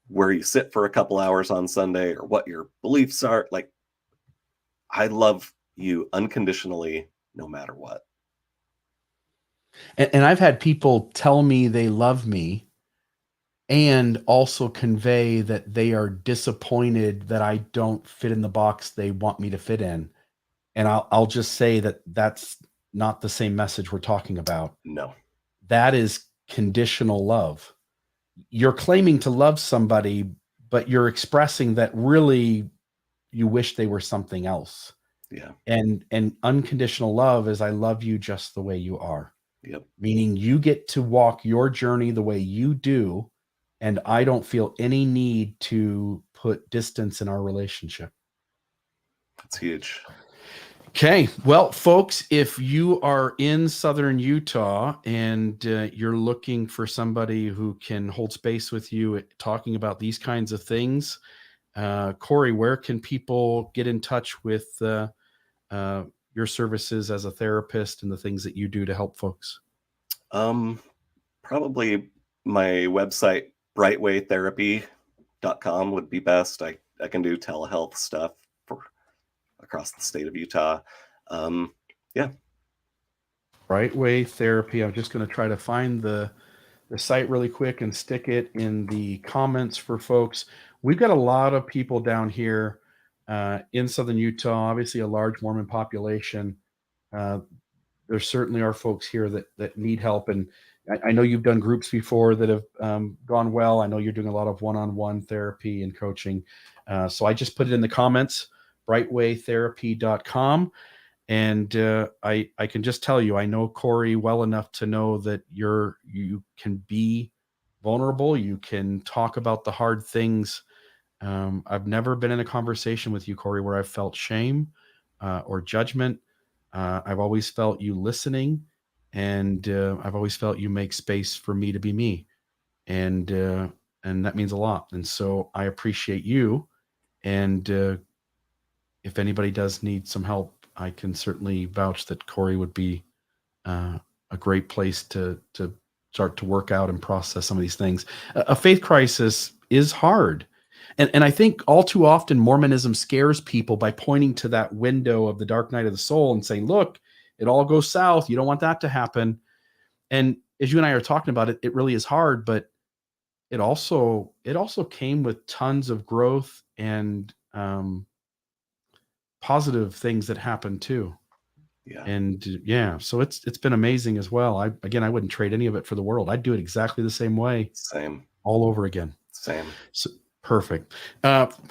where you sit for a couple hours on Sunday or what your beliefs are. Like, I love you unconditionally no matter what. And I've had people tell me they love me and also convey that they are disappointed that I don't fit in the box they want me to fit in. And I'll just say that that's not the same message we're talking about. No. That is conditional love. You're claiming to love somebody, but you're expressing that really you wish they were something else. Yeah. And unconditional love is I love you just the way you are. Yep. Meaning you get to walk your journey the way you do, and I don't feel any need to put distance in our relationship. That's huge. Okay. Well, folks, if you are in Southern Utah and you're looking for somebody who can hold space with you talking about these kinds of things, Cory, where can people get in touch with your services as a therapist and the things that you do to help folks? Um, Probably my website, brightwaytherapy.com would be best. I can do telehealth stuff for across the state of Utah. Yeah. Right Way Therapy. I'm just going to try to find the site really quick and stick it in the comments for folks. We've got a lot of people down here in Southern Utah, obviously a large Mormon population. Uh, there certainly are folks here that need help. And I know you've done groups before that have gone well. I know you're doing a lot of one-on-one therapy and coaching. So I just put it in the comments, brightwaytherapy.com. And I can just tell you, I know Cory well enough to know that you can be vulnerable. You can talk about the hard things. I've never been in a conversation with you, Cory, where I've felt shame or judgment. I've always felt you listening, and I've always felt you make space for me to be me, and that means a lot. And so I appreciate you. And if anybody does need some help I can certainly vouch that Cory would be a great place to start to work out and process some of these things. A faith crisis is hard. And I think all too often Mormonism scares people by pointing to that window of the dark night of the soul and saying, look, it all goes south. You don't want that to happen. And as you and I are talking about it, it really is hard, but it also came with tons of growth and positive things that happened too. Yeah. And yeah, so it's been amazing as well. I wouldn't trade any of it for the world. I'd do it exactly the same way Same. all over again. Same. So perfect.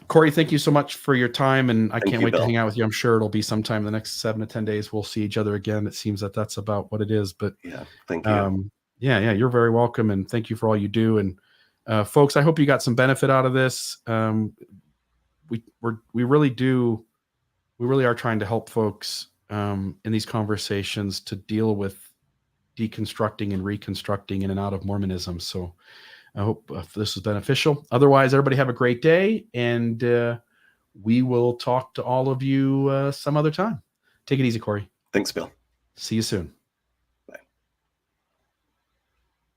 Cory, thank you so much for your time, and I Thank can't you, wait to Bill. hang out with you. I'm sure it'll be sometime in the next 7 to 10 days. We'll see each other again. It seems that that's about what it is, but Yeah. Thank you. yeah, you're very welcome, and thank you for all you do. And folks, I hope you got some benefit out of this. We really are trying to help folks in these conversations to deal with deconstructing and reconstructing in and out of Mormonism. So I hope this was beneficial. Otherwise, everybody have a great day, and we will talk to all of you some other time. Take it easy, Cory. Thanks, Bill. See you soon.